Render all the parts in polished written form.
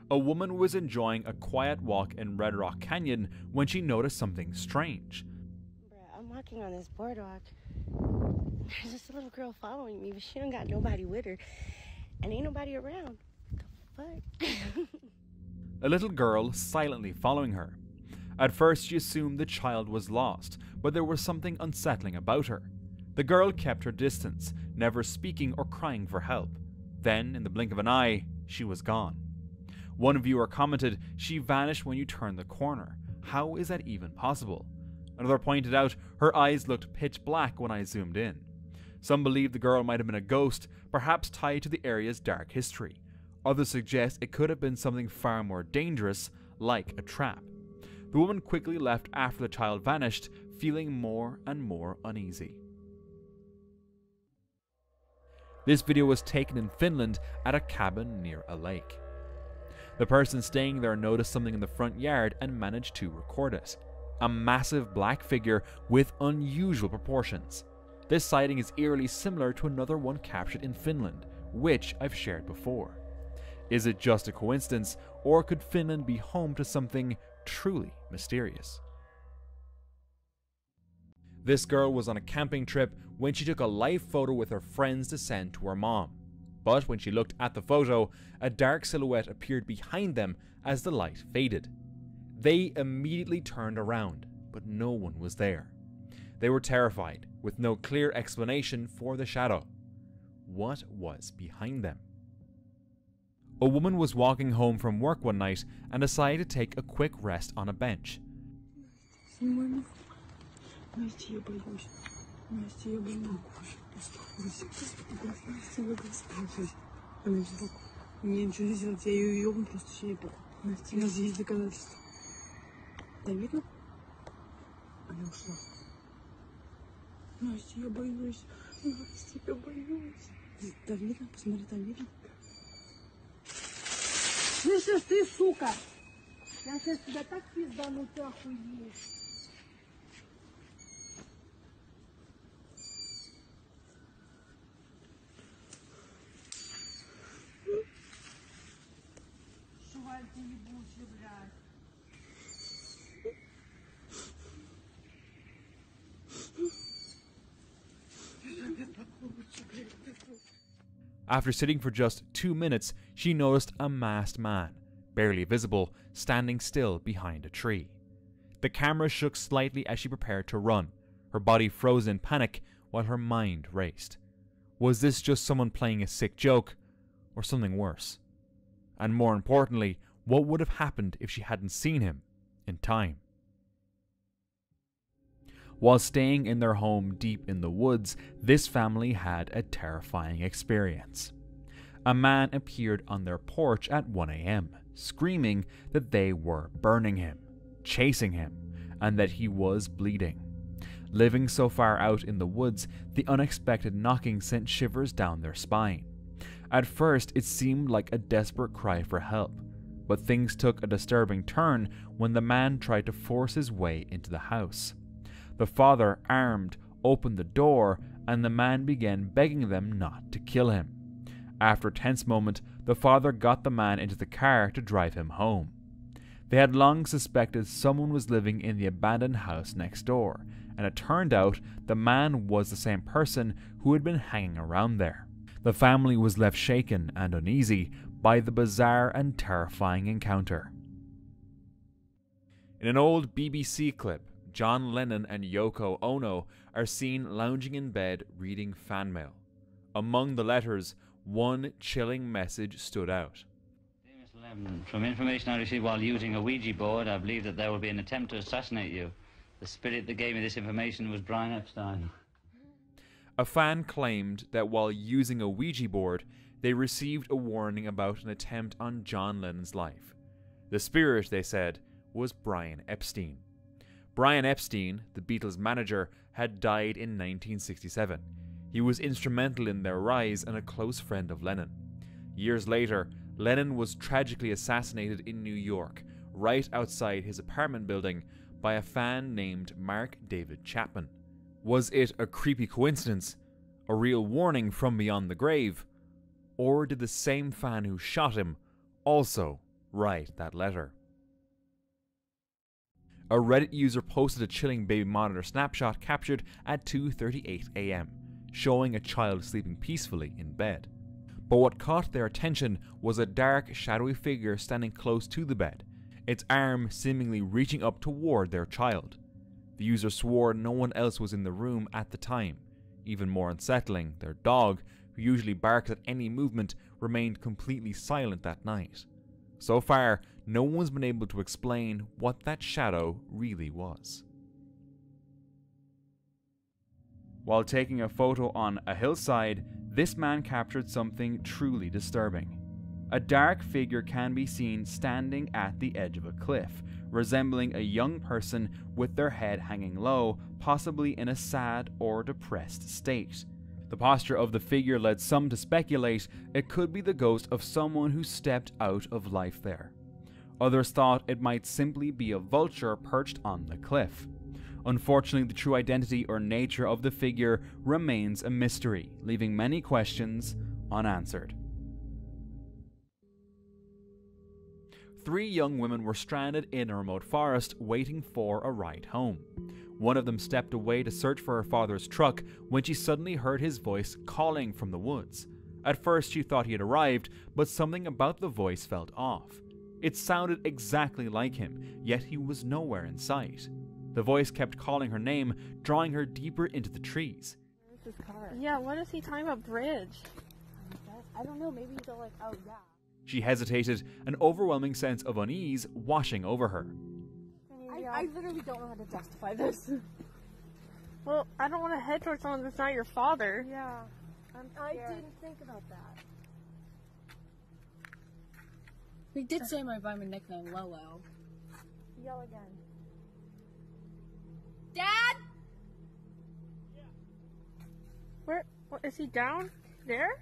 A woman was enjoying a quiet walk in Red Rock Canyon when she noticed something strange. Bruh, I'm walking on this boardwalk. There's just a little girl following me, but she don't got nobody with her. And ain't nobody around. What the fuck? A little girl silently following her. At first she assumed the child was lost, but there was something unsettling about her. The girl kept her distance, never speaking or crying for help. Then, in the blink of an eye, she was gone. One viewer commented, "She vanished when you turned the corner. How is that even possible?" Another pointed out, "Her eyes looked pitch black when I zoomed in." Some believe the girl might have been a ghost, perhaps tied to the area's dark history. Others suggest it could have been something far more dangerous, like a trap. The woman quickly left after the child vanished, feeling more and more uneasy. This video was taken in Finland at a cabin near a lake. The person staying there noticed something in the front yard and managed to record it. A massive black figure with unusual proportions. This sighting is eerily similar to another one captured in Finland, which I've shared before. Is it just a coincidence, or could Finland be home to something truly mysterious? This girl was on a camping trip when she took a live photo with her friends to send to her mom. But when she looked at the photo, a dark silhouette appeared behind them as the light faded. They immediately turned around, but no one was there. They were terrified, with no clear explanation for the shadow. What was behind them? A woman was walking home from work one night and decided to take a quick rest on a bench. Слышишь ты, сука? Я сейчас тебя так пиздану, ты охуеешь. Шваль ты ебучий, блядь. After sitting for just 2 minutes, she noticed a masked man, barely visible, standing still behind a tree. The camera shook slightly as she prepared to run, her body frozen in panic while her mind raced. Was this just someone playing a sick joke, or something worse? And more importantly, what would have happened if she hadn't seen him in time? While staying in their home deep in the woods, this family had a terrifying experience. A man appeared on their porch at 1 a.m., screaming that they were burning him, chasing him, and that he was bleeding. Living so far out in the woods, the unexpected knocking sent shivers down their spine. At first, it seemed like a desperate cry for help, but things took a disturbing turn when the man tried to force his way into the house. The father, armed, opened the door, and the man began begging them not to kill him. After a tense moment, the father got the man into the car to drive him home. They had long suspected someone was living in the abandoned house next door, and it turned out the man was the same person who had been hanging around there. The family was left shaken and uneasy by the bizarre and terrifying encounter. In an old BBC clip, John Lennon and Yoko Ono are seen lounging in bed reading fan mail. Among the letters, one chilling message stood out. Mr. Lennon, from information I received while using a Ouija board, I believe that there will be an attempt to assassinate you. The spirit that gave me this information was Brian Epstein. A fan claimed that while using a Ouija board, they received a warning about an attempt on John Lennon's life. The spirit, they said, was Brian Epstein. Brian Epstein, the Beatles' manager, had died in 1967. He was instrumental in their rise and a close friend of Lennon. Years later, Lennon was tragically assassinated in New York, right outside his apartment building, by a fan named Mark David Chapman. Was it a creepy coincidence, a real warning from beyond the grave, or did the same fan who shot him also write that letter. A Reddit user posted a chilling baby monitor snapshot captured at 2:38 a.m., showing a child sleeping peacefully in bed. But what caught their attention was a dark, shadowy figure standing close to the bed, its arm seemingly reaching up toward their child. The user swore no one else was in the room at the time. Even more unsettling, their dog, who usually barks at any movement, remained completely silent that night. So far, no one's been able to explain what that shadow really was. While taking a photo on a hillside, this man captured something truly disturbing. A dark figure can be seen standing at the edge of a cliff, resembling a young person with their head hanging low, possibly in a sad or depressed state. The posture of the figure led some to speculate it could be the ghost of someone who stepped out of life there. Others thought it might simply be a vulture perched on the cliff. Unfortunately, the true identity or nature of the figure remains a mystery, leaving many questions unanswered. 3 young women were stranded in a remote forest waiting for a ride home. One of them stepped away to search for her father's truck when she suddenly heard his voice calling from the woods. At first she thought he had arrived, but something about the voice felt off. It sounded exactly like him, yet he was nowhere in sight. The voice kept calling her name, drawing her deeper into the trees. Where's his car? Yeah, what is he talking about bridge? I don't know, maybe he's all like, oh yeah. She hesitated, an overwhelming sense of unease washing over her. I literally don't know how to justify this. Well, I don't want to head towards someone that's not your father. Yeah, I didn't think about that. He did say my vitamin nickname, Lolo. Yell again. Dad? Where is he down there?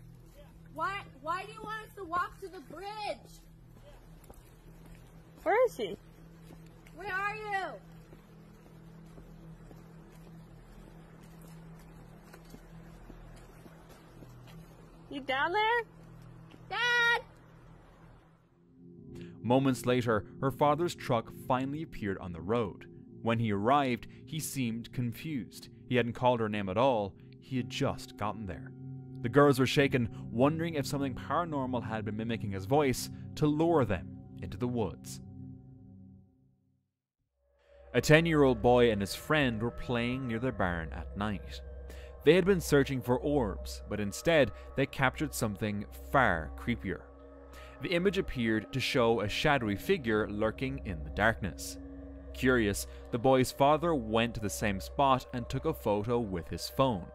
Why do you want us to walk to the bridge? Where is he? Where are you? You down there? Dad! Moments later, her father's truck finally appeared on the road. When he arrived, he seemed confused. He hadn't called her name at all, he had just gotten there. The girls were shaken, wondering if something paranormal had been mimicking his voice to lure them into the woods. A 10-year-old boy and his friend were playing near the barn at night. They had been searching for orbs, but instead they captured something far creepier. The image appeared to show a shadowy figure lurking in the darkness. Curious, the boy's father went to the same spot and took a photo with his phone.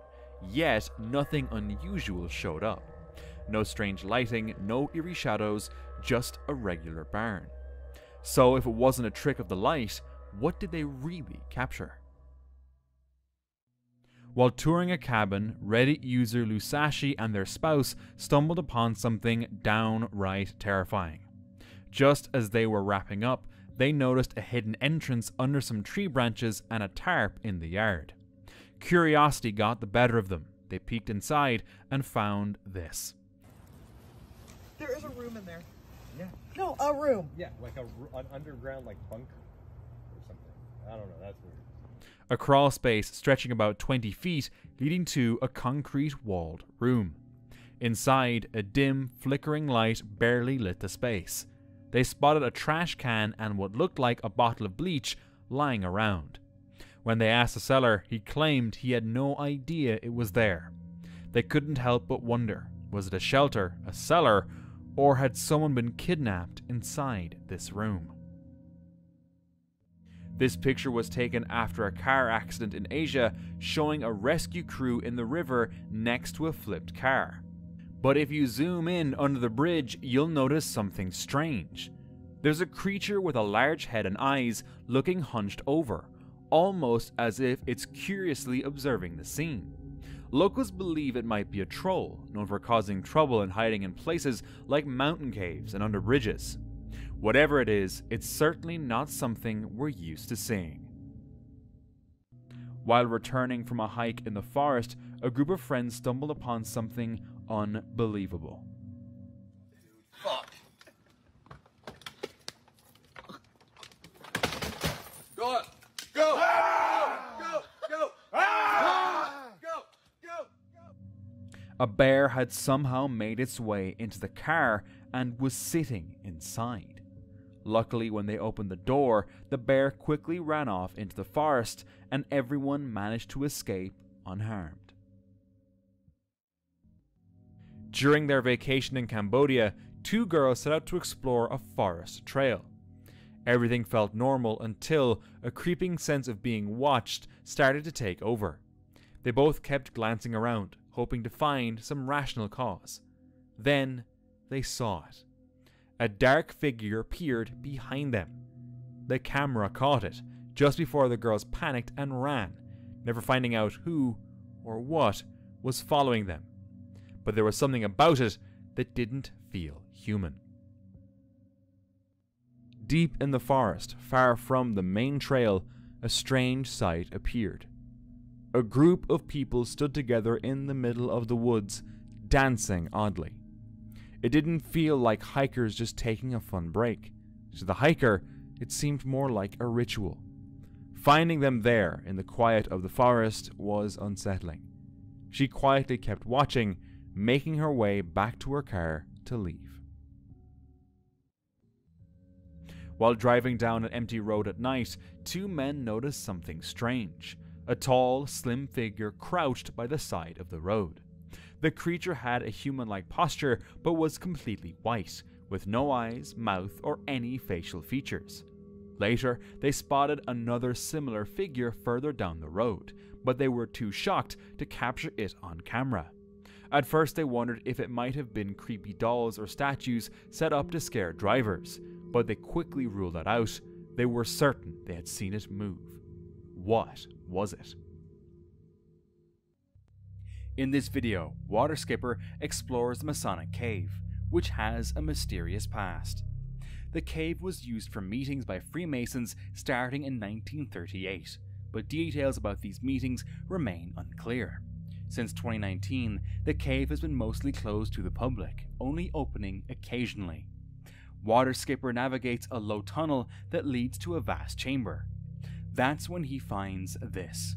Yet, nothing unusual showed up. No strange lighting, no eerie shadows, just a regular barn. So if it wasn't a trick of the light, what did they really capture? While touring a cabin, Reddit user Lusashi and their spouse stumbled upon something downright terrifying. Just as they were wrapping up, they noticed a hidden entrance under some tree branches and a tarp in the yard. Curiosity got the better of them. They peeked inside and found this. There is a room in there. Yeah. No, a room. Yeah, like an underground like bunker or something. I don't know, that's weird. A crawl space stretching about 20 feet, leading to a concrete walled room. Inside, a dim, flickering light barely lit the space. They spotted a trash can and what looked like a bottle of bleach lying around. When they asked the seller, he claimed he had no idea it was there. They couldn't help but wonder, was it a shelter, a cellar, or had someone been kidnapped inside this room? This picture was taken after a car accident in Asia, showing a rescue crew in the river next to a flipped car. But if you zoom in under the bridge, you'll notice something strange. There's a creature with a large head and eyes looking hunched over, almost as if it's curiously observing the scene. Locals believe it might be a troll, known for causing trouble and hiding in places like mountain caves and under bridges. Whatever it is, it's certainly not something we're used to seeing. While returning from a hike in the forest, a group of friends stumbled upon something unbelievable. Fuck. A bear had somehow made its way into the car and was sitting inside. Luckily, when they opened the door, the bear quickly ran off into the forest and everyone managed to escape unharmed. During their vacation in Cambodia, two girls set out to explore a forest trail. Everything felt normal until a creeping sense of being watched started to take over. They both kept glancing around, hoping to find some rational cause. Then they saw it. A dark figure appeared behind them. The camera caught it just before the girls panicked and ran, never finding out who or what was following them. But there was something about it that didn't feel human. Deep in the forest, far from the main trail, a strange sight appeared. A group of people stood together in the middle of the woods, dancing oddly. It didn't feel like hikers just taking a fun break. To the hiker, it seemed more like a ritual. Finding them there in the quiet of the forest was unsettling. She quietly kept watching, making her way back to her car to leave. While driving down an empty road at night, two men noticed something strange. A tall, slim figure crouched by the side of the road. The creature had a human-like posture, but was completely white, with no eyes, mouth, or any facial features. Later, they spotted another similar figure further down the road, but they were too shocked to capture it on camera. At first, they wondered if it might have been creepy dolls or statues set up to scare drivers, but they quickly ruled that out. They were certain they had seen it move. What was it? In this video, Water Skipper explores the Masonic Cave, which has a mysterious past. The cave was used for meetings by Freemasons starting in 1938, but details about these meetings remain unclear. Since 2019, the cave has been mostly closed to the public, only opening occasionally. Water Skipper navigates a low tunnel that leads to a vast chamber. That's when he finds this.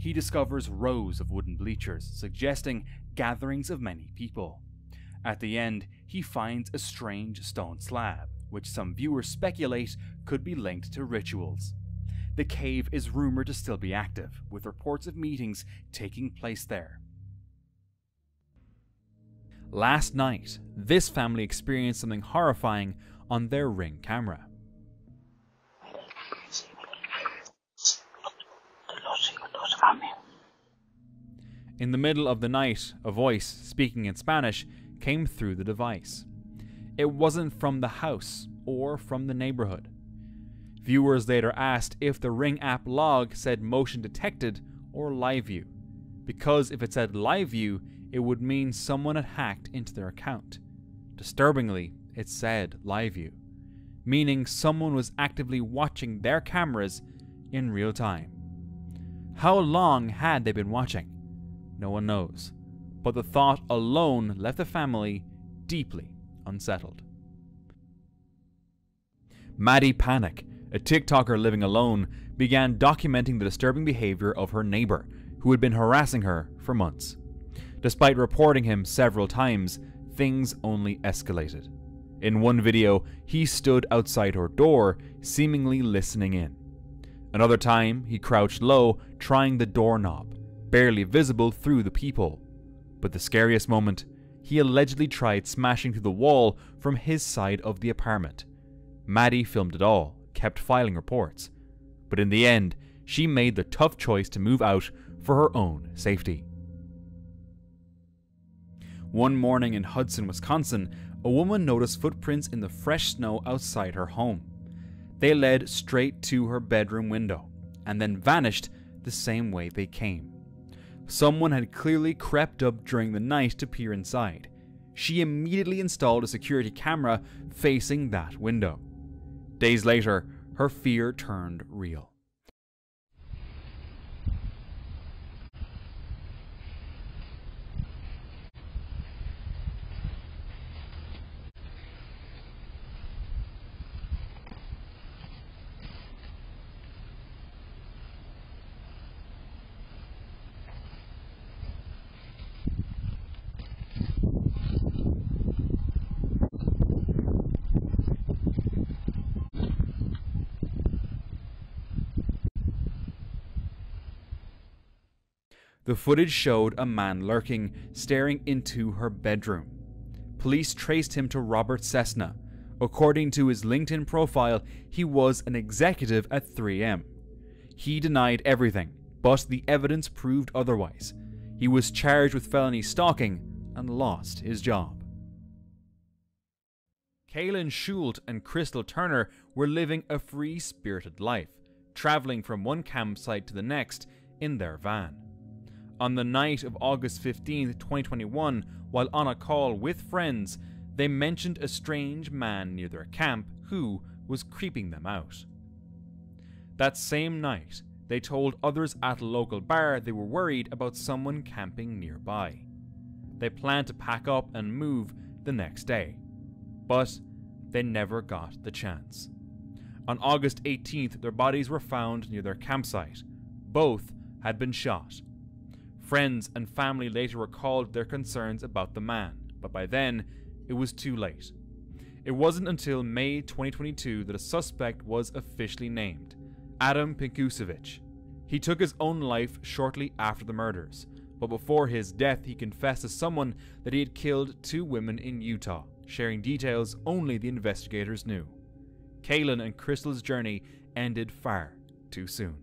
He discovers rows of wooden bleachers, suggesting gatherings of many people. At the end, he finds a strange stone slab, which some viewers speculate could be linked to rituals. The cave is rumored to still be active, with reports of meetings taking place there. Last night, this family experienced something horrifying on their Ring camera. In the middle of the night, a voice, speaking in Spanish, came through the device. It wasn't from the house or from the neighborhood. Viewers later asked if the Ring app log said motion detected or live view, because if it said live view, it would mean someone had hacked into their account. Disturbingly, it said live view, meaning someone was actively watching their cameras in real time. How long had they been watching? No one knows, but the thought alone left the family deeply unsettled. Maddie Panic, a TikToker living alone, began documenting the disturbing behavior of her neighbor, who had been harassing her for months. Despite reporting him several times, things only escalated. In one video, he stood outside her door, seemingly listening in. Another time, he crouched low, trying the doorknob, barely visible through the peephole. But the scariest moment, he allegedly tried smashing through the wall from his side of the apartment, Maddie filmed it all, kept filing reports. But in the end, she made the tough choice to move out for her own safety. One morning in Hudson, Wisconsin, a woman noticed footprints in the fresh snow outside her home. They led straight to her bedroom window, and then vanished the same way they came. Someone had clearly crept up during the night to peer inside. She immediately installed a security camera facing that window. Days later, her fear turned real. The footage showed a man lurking, staring into her bedroom. Police traced him to Robert Cessna. According to his LinkedIn profile, he was an executive at 3M. He denied everything, but the evidence proved otherwise. He was charged with felony stalking and lost his job. Kaylin Schult and Crystal Turner were living a free-spirited life, traveling from one campsite to the next in their van. On the night of August 15, 2021, while on a call with friends, they mentioned a strange man near their camp who was creeping them out. That same night, they told others at a local bar they were worried about someone camping nearby. They planned to pack up and move the next day, but they never got the chance. On August 18th, their bodies were found near their campsite. Both had been shot. Friends and family later recalled their concerns about the man, but by then, it was too late. It wasn't until May 2022 that a suspect was officially named, Adam Pinkusevich. He took his own life shortly after the murders, but before his death he confessed to someone that he had killed 2 women in Utah, sharing details only the investigators knew. Kaylin and Crystal's journey ended far too soon.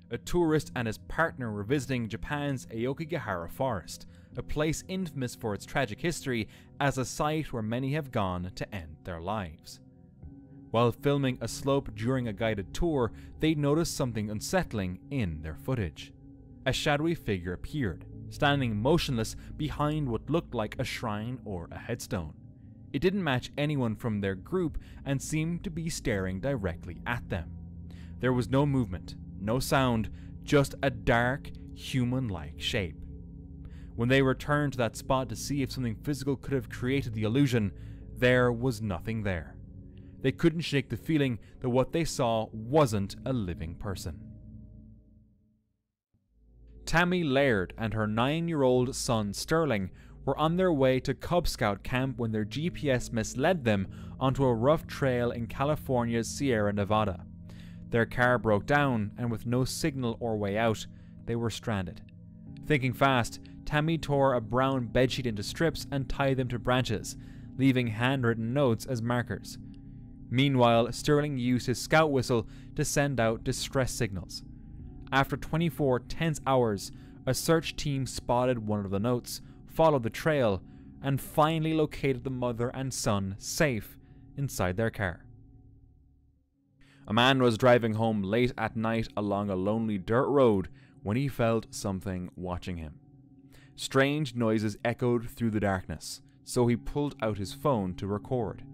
A tourist and his partner were visiting Japan's Aokigahara Forest, a place infamous for its tragic history as a site where many have gone to end their lives. While filming a slope during a guided tour, they noticed something unsettling in their footage. A shadowy figure appeared, standing motionless behind what looked like a shrine or a headstone. It didn't match anyone from their group and seemed to be staring directly at them. There was no movement, no sound, just a dark, human-like shape. When they returned to that spot to see if something physical could have created the illusion, there was nothing there. They couldn't shake the feeling that what they saw wasn't a living person. Tammy Laird and her 9-year-old son Sterling were on their way to Cub Scout camp when their GPS misled them onto a rough trail in California's Sierra Nevada. Their car broke down, and with no signal or way out, they were stranded. Thinking fast, Tammy tore a brown bedsheet into strips and tied them to branches, leaving handwritten notes as markers. Meanwhile, Sterling used his scout whistle to send out distress signals. After 24 tense hours, a search team spotted one of the notes, followed the trail, and finally located the mother and son safe inside their car. A man was driving home late at night along a lonely dirt road when he felt something watching him. Strange noises echoed through the darkness, so he pulled out his phone to record.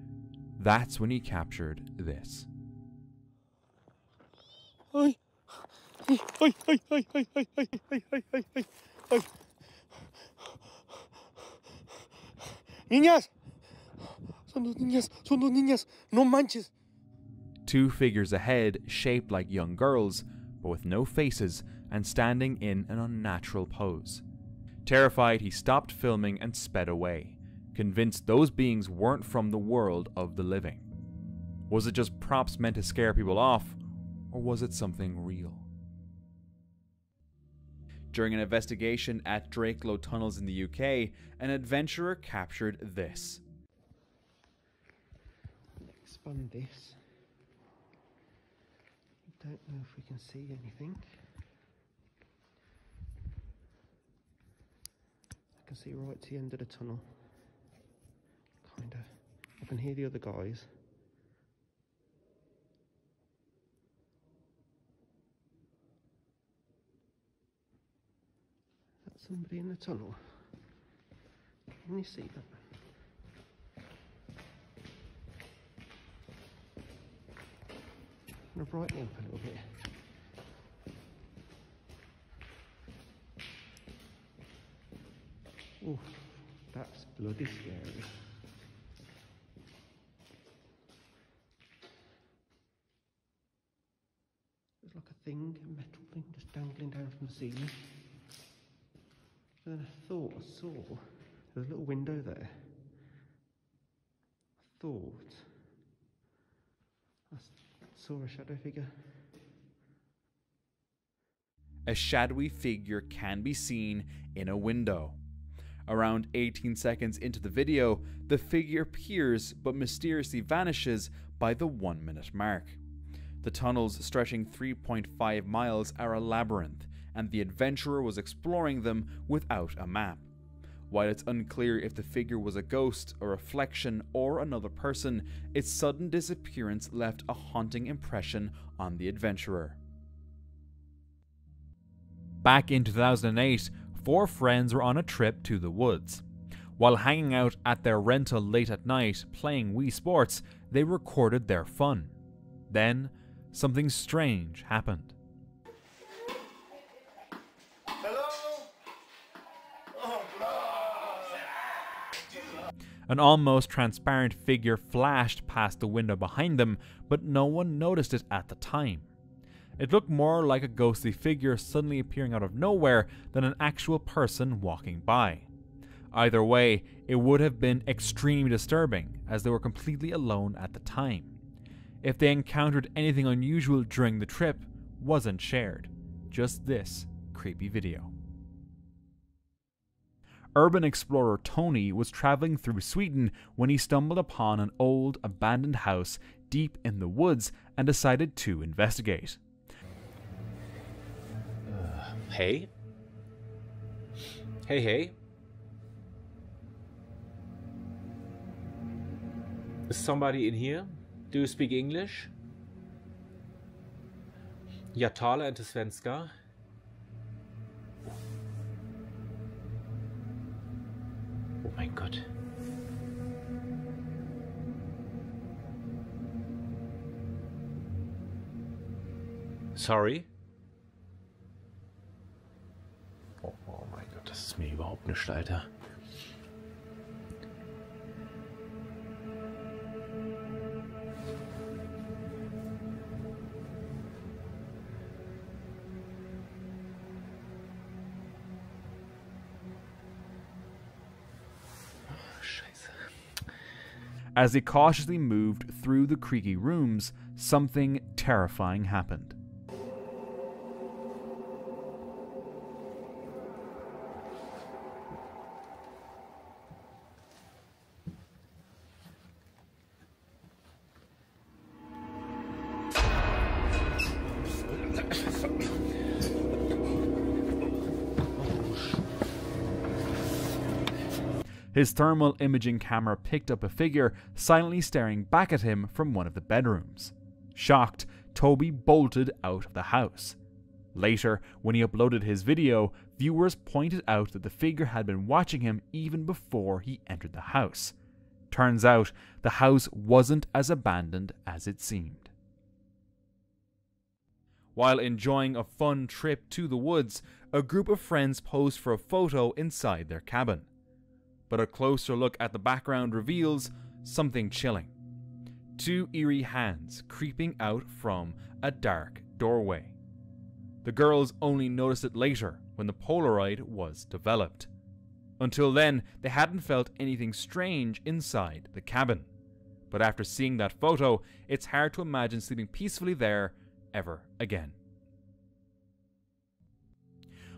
That's when he captured this. Niñas! Son dos niñas, no manches! 2 figures ahead, shaped like young girls, but with no faces and standing in an unnatural pose. Terrified, he stopped filming and sped away, convinced those beings weren't from the world of the living. Was it just props meant to scare people off, or was it something real? During an investigation at Drakelow Tunnels in the UK, an adventurer captured this. spun this. Don't know if we can see anything. I can see right to the end of the tunnel. Kinda. I can hear the other guys. That's somebody in the tunnel. Can you see that? I'm going to brighten it up a little bit. Oh, that's bloody scary. There's like a thing, a metal thing, just dangling down from the ceiling. And then I thought I saw there's a little window there. I thought I saw a shadow figure. A shadowy figure can be seen in a window. Around 18 seconds into the video, the figure appears but mysteriously vanishes by the 1 minute mark. The tunnels stretching 3.5 miles are a labyrinth, and the adventurer was exploring them without a map. While it's unclear if the figure was a ghost, a reflection, or another person, its sudden disappearance left a haunting impression on the adventurer. Back in 2008, 4 friends were on a trip to the woods. While hanging out at their rental late at night playing Wii Sports, they recorded their fun. Then, something strange happened. An almost transparent figure flashed past the window behind them, but no one noticed it at the time. It looked more like a ghostly figure suddenly appearing out of nowhere than an actual person walking by. Either way, it would have been extremely disturbing, as they were completely alone at the time. If they encountered anything unusual during the trip, wasn't shared. Just this creepy video. Urban explorer Tony was traveling through Sweden when he stumbled upon an old, abandoned house deep in the woods and decided to investigate. Hey? Hey. Is somebody in here? Do you speak English? Jag talar inte svenska. Oh mein Gott. Sorry? Oh mein Gott, das ist mir überhaupt nicht, Alter. As he cautiously moved through the creaky rooms, something terrifying happened. His thermal imaging camera picked up a figure silently staring back at him from one of the bedrooms. Shocked, Toby bolted out of the house. Later, when he uploaded his video, viewers pointed out that the figure had been watching him even before he entered the house. Turns out, the house wasn't as abandoned as it seemed. While enjoying a fun trip to the woods, a group of friends posed for a photo inside their cabin. But a closer look at the background reveals something chilling. 2 eerie hands creeping out from a dark doorway. The girls only noticed it later when the Polaroid was developed. Until then, they hadn't felt anything strange inside the cabin. But after seeing that photo, it's hard to imagine sleeping peacefully there ever again.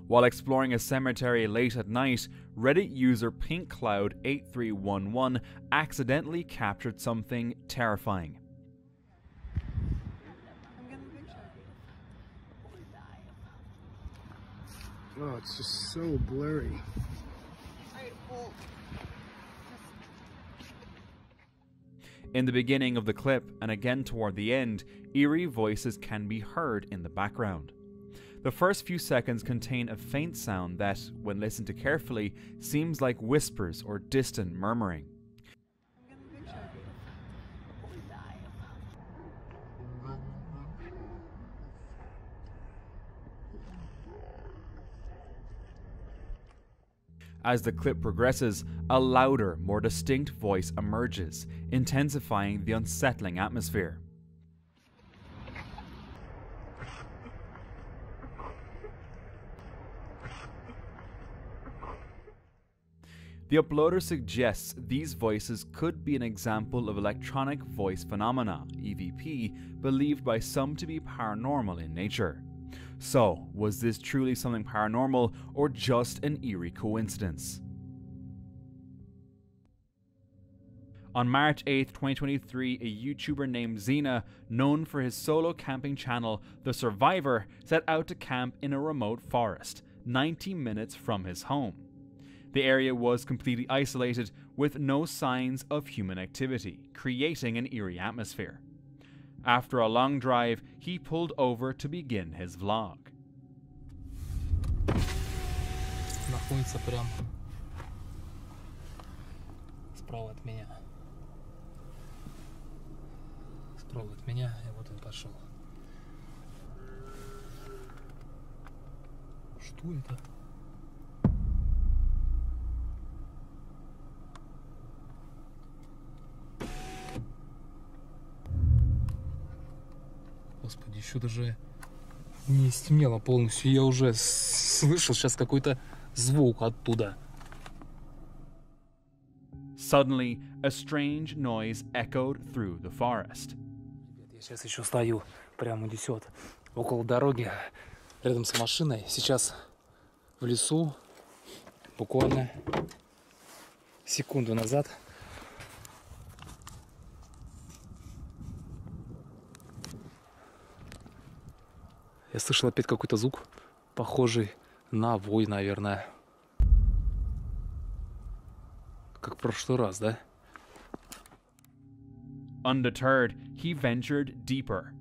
While exploring a cemetery late at night, Reddit user PinkCloud8311 accidentally captured something terrifying. Oh, it's just so blurry. In the beginning of the clip, and again toward the end, eerie voices can be heard in the background. The first few seconds contain a faint sound that, when listened to carefully, seems like whispers or distant murmuring. As the clip progresses, a louder, more distinct voice emerges, intensifying the unsettling atmosphere. The uploader suggests these voices could be an example of electronic voice phenomena, EVP, believed by some to be paranormal in nature. So, was this truly something paranormal or just an eerie coincidence? On March 8, 2023, a YouTuber named Xena, known for his solo camping channel The Survivor, set out to camp in a remote forest, 90 minutes from his home. The area was completely isolated with no signs of human activity, creating an eerie atmosphere. After a long drive, he pulled over to begin his vlog. Находится прям справа от меня. Справа от меня, и вот он пошел. Что это? Господи, еще даже не стемнело полностью. Я уже слышал сейчас какой-то звук оттуда. Suddenly, a strange noise echoed through the forest. Я сейчас еще стою, прямо несет, около дороги, рядом с машиной. Сейчас в лесу, буквально секунду назад. Я слышал опять какой-то звук, похожий на вой, наверное. Как в прошлый раз, да? Undeterred, he ventured deeper,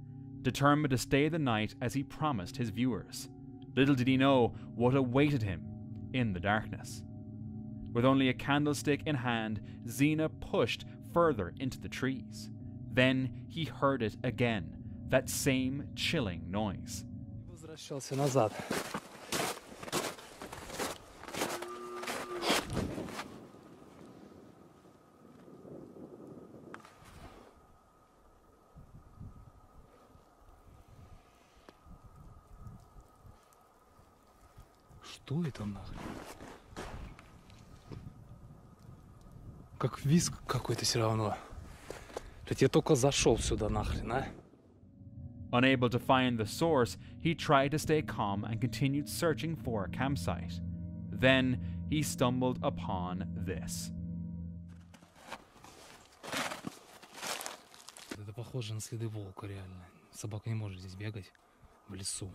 determined to stay the night as he promised his viewers. Little did he know what awaited him in the darkness. With only a candlestick in hand, Xena pushed further into the trees. Then he heard it again, that same chilling noise. Возвращался назад. Что это нахрен? Как визг какой-то все равно. Я только зашел сюда нахрен, а? Unable to find the source, he tried to stay calm and continued searching for a campsite. Then he stumbled upon this. Это похоже на следы волка, реально. Собака не может здесь бегать в лесу.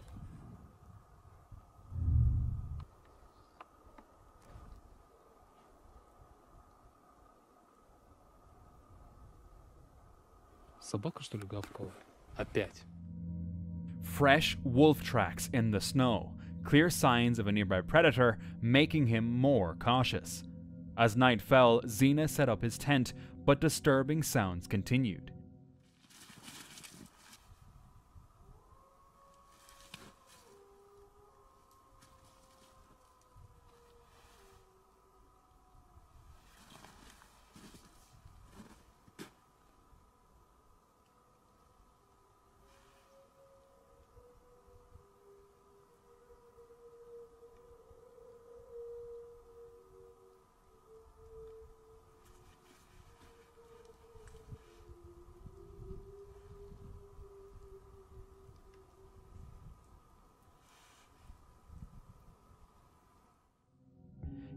Собака, что ли, гавкала? Опять. Fresh wolf tracks in the snow, clear signs of a nearby predator, making him more cautious. As night fell, Xena set up his tent, but disturbing sounds continued.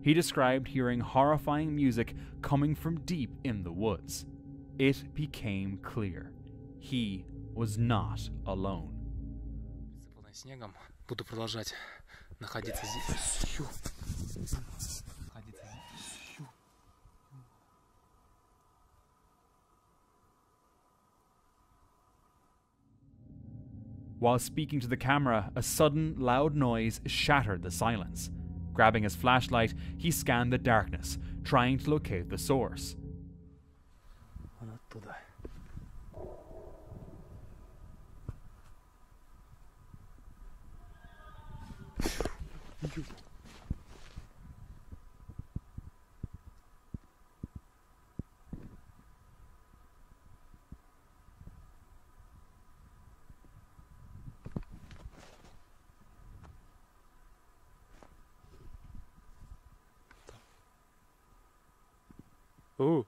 He described hearing horrifying music coming from deep in the woods. It became clear. He was not alone. Снегом. Буду продолжать находиться здесь. Находиться здесь. While speaking to the camera, a sudden, loud noise shattered the silence. Grabbing his flashlight, he scanned the darkness, trying to locate the source. Ooh.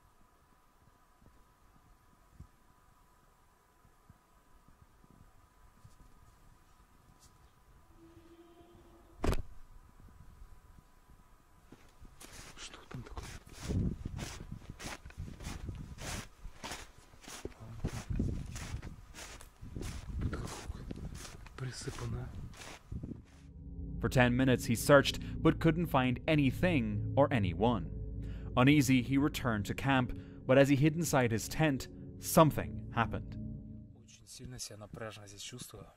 Что там такое? Присыпано. For 10 minutes he searched, but couldn't find anything or anyone. Uneasy, he returned to camp, but as he hid inside his tent, something happened. Очень сильно себя напряженно здесь чувствую.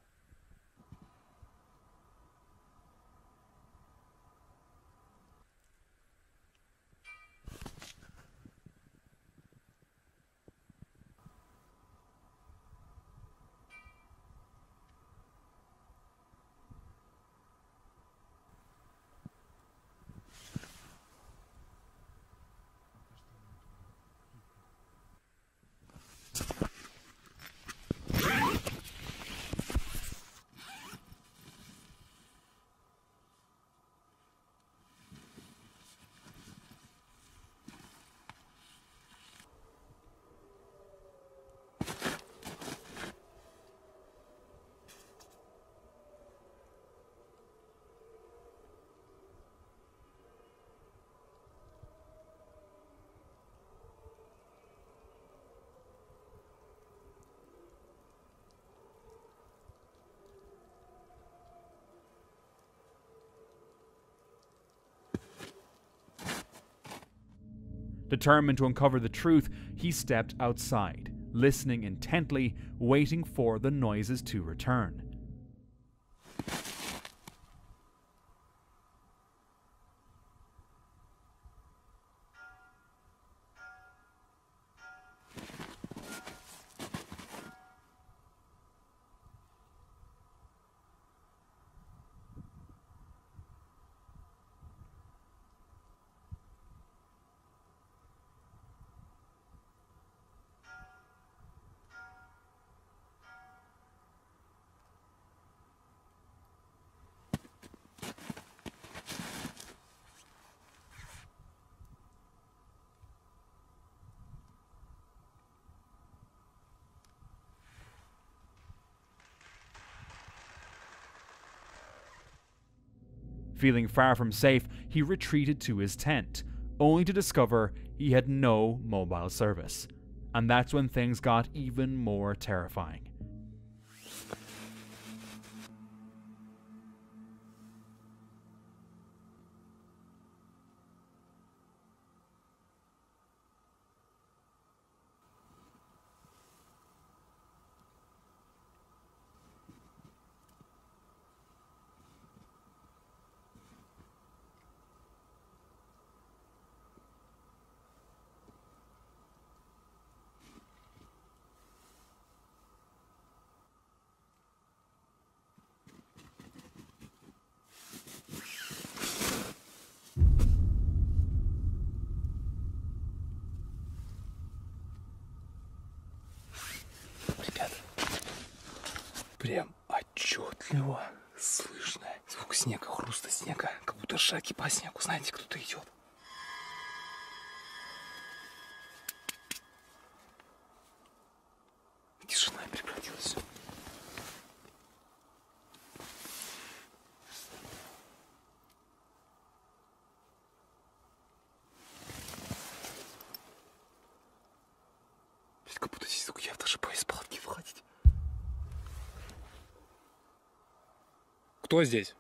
Determined to uncover the truth, he stepped outside, listening intently, waiting for the noises to return. Feeling far from safe, he retreated to his tent, only to discover he had no mobile service. And that's when things got even more terrifying. Прям отчетливо слышно. Звук снега, хруста снега, как будто шаги по снегу, знаете, кто-то идет. Тишина прекратилась. Как будто здесь звук, я даже боюсь из палатки выходить. Кто здесь?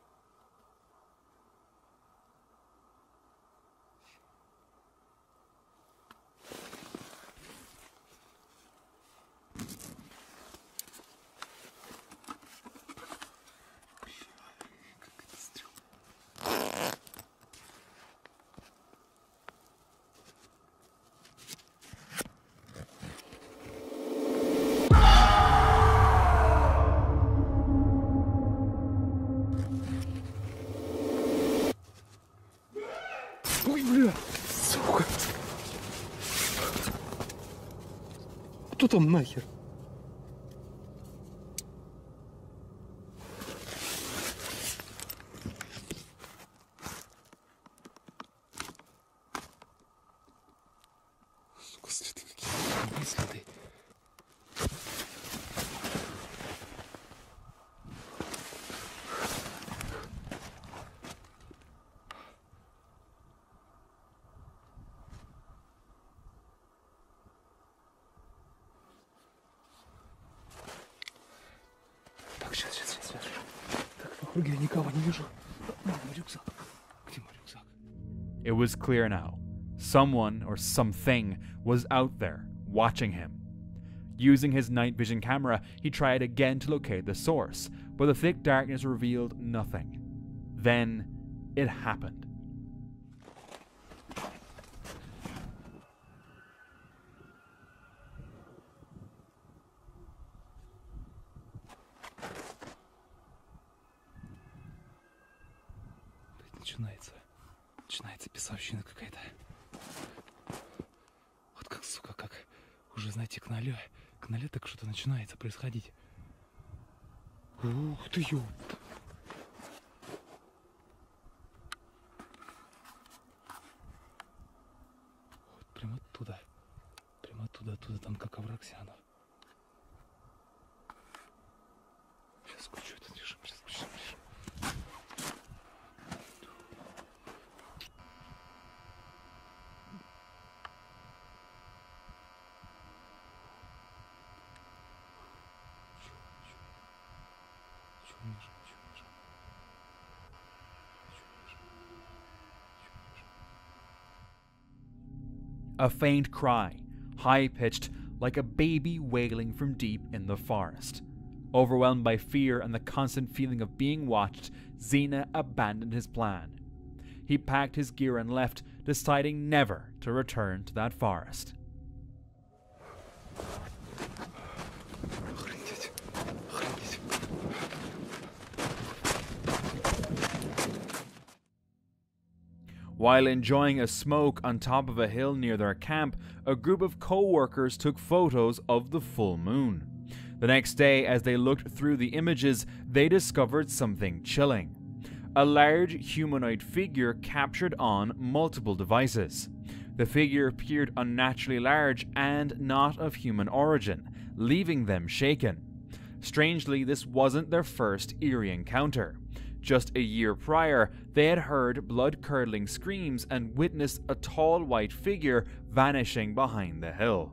Ой, бля, сука. Кто там нахер? Сука, следы какие-то, следы. Так, сейчас. Так, в округе я никого не вижу. Где мой рюкзак? Где мой рюкзак? It was clear now. Someone or something was out there, watching him. Using his night vision camera, he tried again to locate the source, but the thick darkness revealed nothing. Then, it happened. Начинается бесовщина какая-то. Вот как, сука, как уже, знаете, к ноле так что-то начинается происходить. Ух ты, ёпта. Вот прямо оттуда, там как овраг Сиана. Сейчас кучу это решим. A faint cry, high-pitched like a baby wailing from deep in the forest. Overwhelmed by fear and the constant feeling of being watched, Xena abandoned his plan. He packed his gear and left, deciding never to return to that forest. While enjoying a smoke on top of a hill near their camp, a group of co-workers took photos of the full moon. The next day, as they looked through the images, they discovered something chilling. A large humanoid figure captured on multiple devices. The figure appeared unnaturally large and not of human origin, leaving them shaken. Strangely, this wasn't their first eerie encounter. Just a year prior, they had heard blood-curdling screams and witnessed a tall white figure vanishing behind the hill.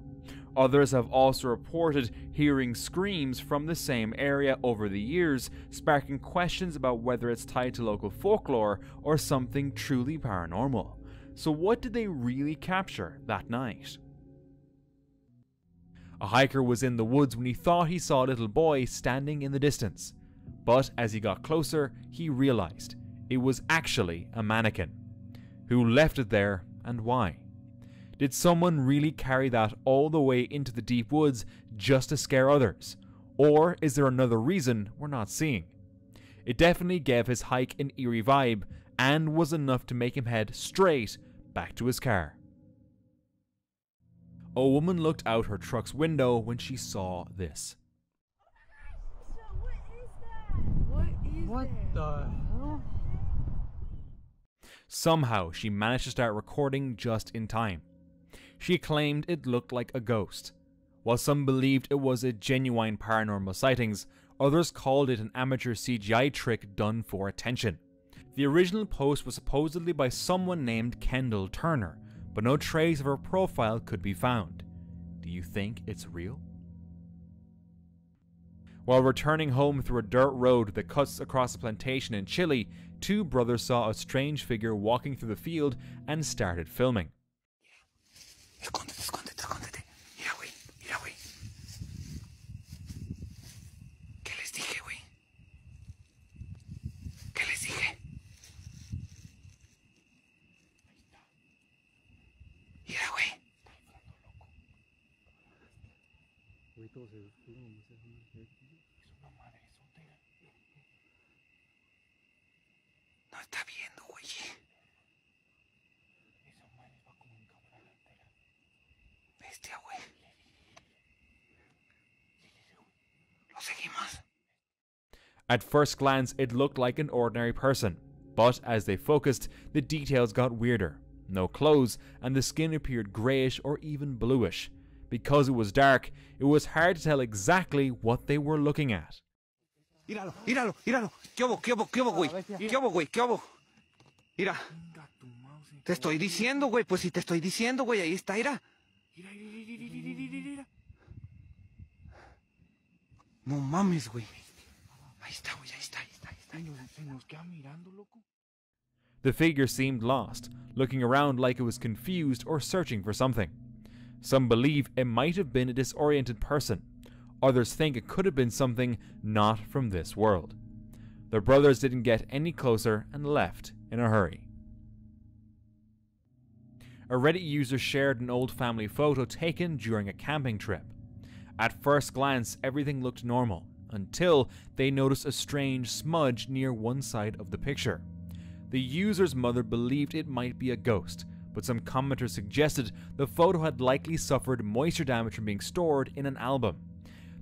Others have also reported hearing screams from the same area over the years, sparking questions about whether it's tied to local folklore or something truly paranormal. So what did they really capture that night? A hiker was in the woods when he thought he saw a little boy standing in the distance. But as he got closer, he realized it was actually a mannequin. Who left it there and why? Did someone really carry that all the way into the deep woods just to scare others? Or is there another reason we're not seeing? It definitely gave his hike an eerie vibe and was enough to make him head straight back to his car. A woman looked out her truck's window when she saw this. What the hell? Somehow, she managed to start recording just in time. She claimed it looked like a ghost. While some believed it was a genuine paranormal sightings, others called it an amateur CGI trick done for attention. The original post was supposedly by someone named Kendall Turner, but no trace of her profile could be found. Do you think it's real? While returning home through a dirt road that cuts across a plantation in Chile, two brothers saw a strange figure walking through the field and started filming. No está viendo, güey. At first glance, it looked like an ordinary person, but as they focused, the details got weirder. No clothes, and the skin appeared greyish or even bluish. Because it was dark, it was hard to tell exactly what they were looking at. Míralo, míralo, míralo. ¿Qué hubo, güey? ¿Qué hubo? Mira. Te estoy diciendo, güey. Pues si te estoy diciendo, güey. Ahí está, mira. No mames, güey. Ahí está, güey. Ahí está. Se nos queda mirando, loco. The figure seemed lost, looking around like it was confused or searching for something. Some believe it might have been a disoriented person. Others think it could have been something not from this world. The brothers didn't get any closer and left in a hurry. A Reddit user shared an old family photo taken during a camping trip. At first glance, everything looked normal, until they noticed a strange smudge near one side of the picture. The user's mother believed it might be a ghost, but some commenters suggested the photo had likely suffered moisture damage from being stored in an album.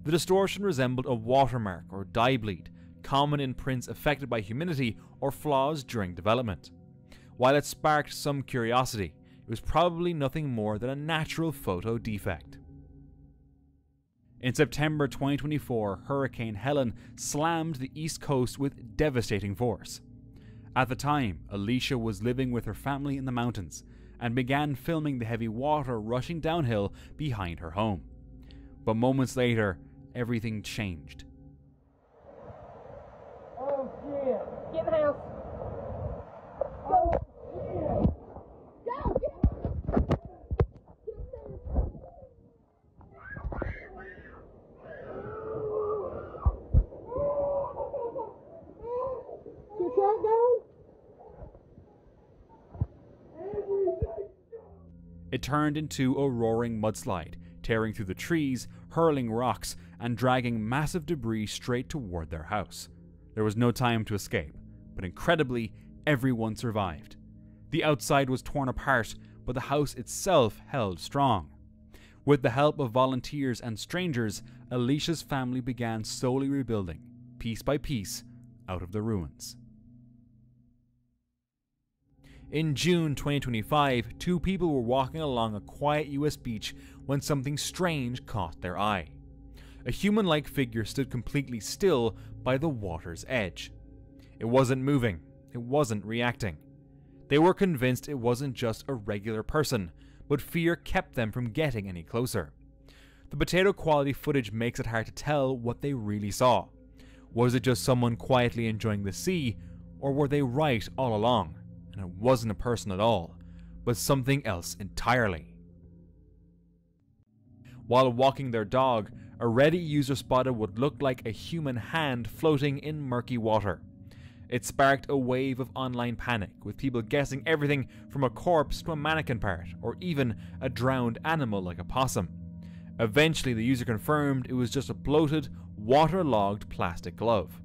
The distortion resembled a watermark or dye bleed, common in prints affected by humidity or flaws during development. While it sparked some curiosity, it was probably nothing more than a natural photo defect. In September 2024, Hurricane Helen slammed the East Coast with devastating force. At the time, Alicia was living with her family in the mountains and began filming the heavy water rushing downhill behind her home. But moments later, everything changed. Oh shit! Get in the house! Go! Go! Your truck down? It turned into a roaring mudslide, tearing through the trees, hurling rocks, and dragging massive debris straight toward their house. There was no time to escape, but incredibly, everyone survived. The outside was torn apart, but the house itself held strong. With the help of volunteers and strangers, Alicia's family began slowly rebuilding, piece by piece, out of the ruins. In June 2025, two people were walking along a quiet US beach when something strange caught their eye. A human-like figure stood completely still by the water's edge. It wasn't moving, it wasn't reacting. They were convinced it wasn't just a regular person, but fear kept them from getting any closer. The potato quality footage makes it hard to tell what they really saw. Was it just someone quietly enjoying the sea, or were they right all along? And it wasn't a person at all, but something else entirely. While walking their dog, a Reddit user spotted what looked like a human hand floating in murky water. It sparked a wave of online panic, with people guessing everything from a corpse to a mannequin part, or even a drowned animal like a possum. Eventually, the user confirmed it was just a bloated, waterlogged plastic glove.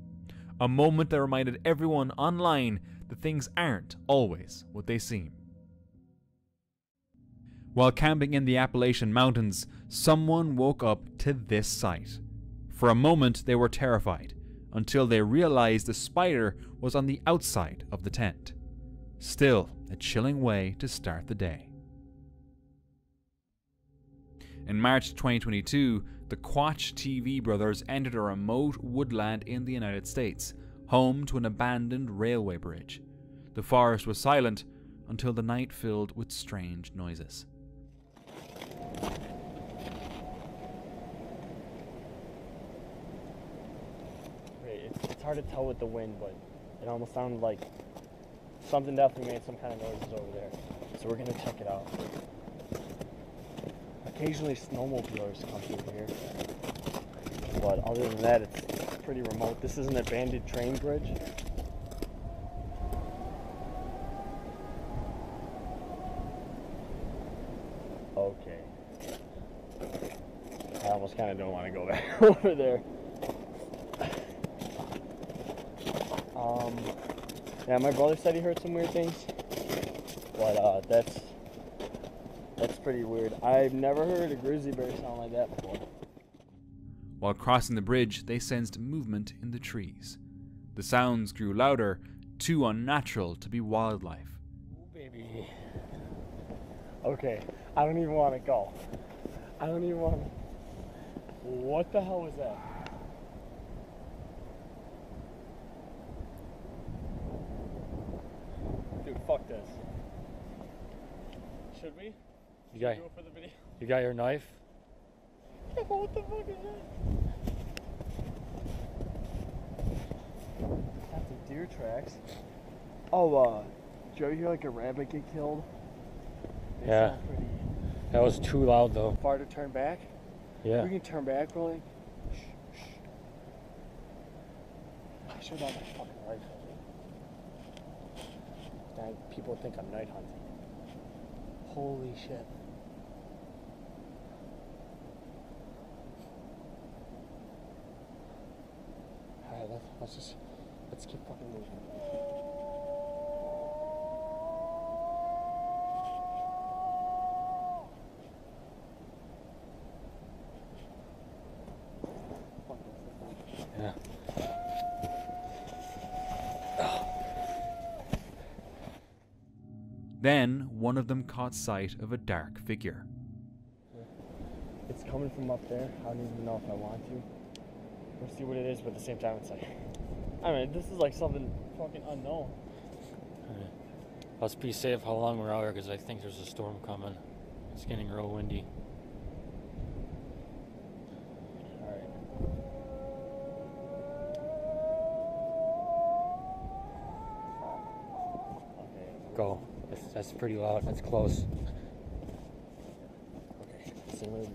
A moment that reminded everyone online that things aren't always what they seem. While camping in the Appalachian Mountains, someone woke up to this sight. For a moment, they were terrified, until they realized the spider was on the outside of the tent. Still, a chilling way to start the day. In March 2022, the Quach TV brothers entered a remote woodland in the United States, home to an abandoned railway bridge. The forest was silent until the night filled with strange noises. It's hard to tell with the wind, but it almost sounded like something definitely made some kind of noises over there. So we're gonna check it out. Occasionally snowmobilers come through here, but other than that, it's pretty remote. This is an abandoned train bridge. Okay. I almost kind of don't want to go back over there. Yeah, my brother said he heard some weird things, but that's pretty weird. I've never heard a grizzly bear sound like that before. While crossing the bridge, they sensed movement in the trees. The sounds grew louder, too unnatural to be wildlife. Ooh, baby. Okay, I don't even want to go. I don't even want to... What the hell was that? Dude, fuck this. Should we? You got, do it for the video? you got your knife? Yeah, but what the fuck is that? That's some deer tracks. Oh, did you ever hear like a rabbit get killed? They Yeah. sound pretty... That was too loud though. Far to turn back? Yeah. We can turn back really. I should have my fucking rifle. Now people think I'm night hunting. Holy shit. Alright, let's keep fucking moving. Yeah. Then one of them caught sight of a dark figure. It's coming from up there. I don't even know if I want to. We'll see what it is, but at the same time it's like... I mean, this is like something fucking unknown. Alright. Let's be safe how long we're out here because I think there's a storm coming. It's getting real windy. Go. That's pretty loud. That's close. Okay. So maybe.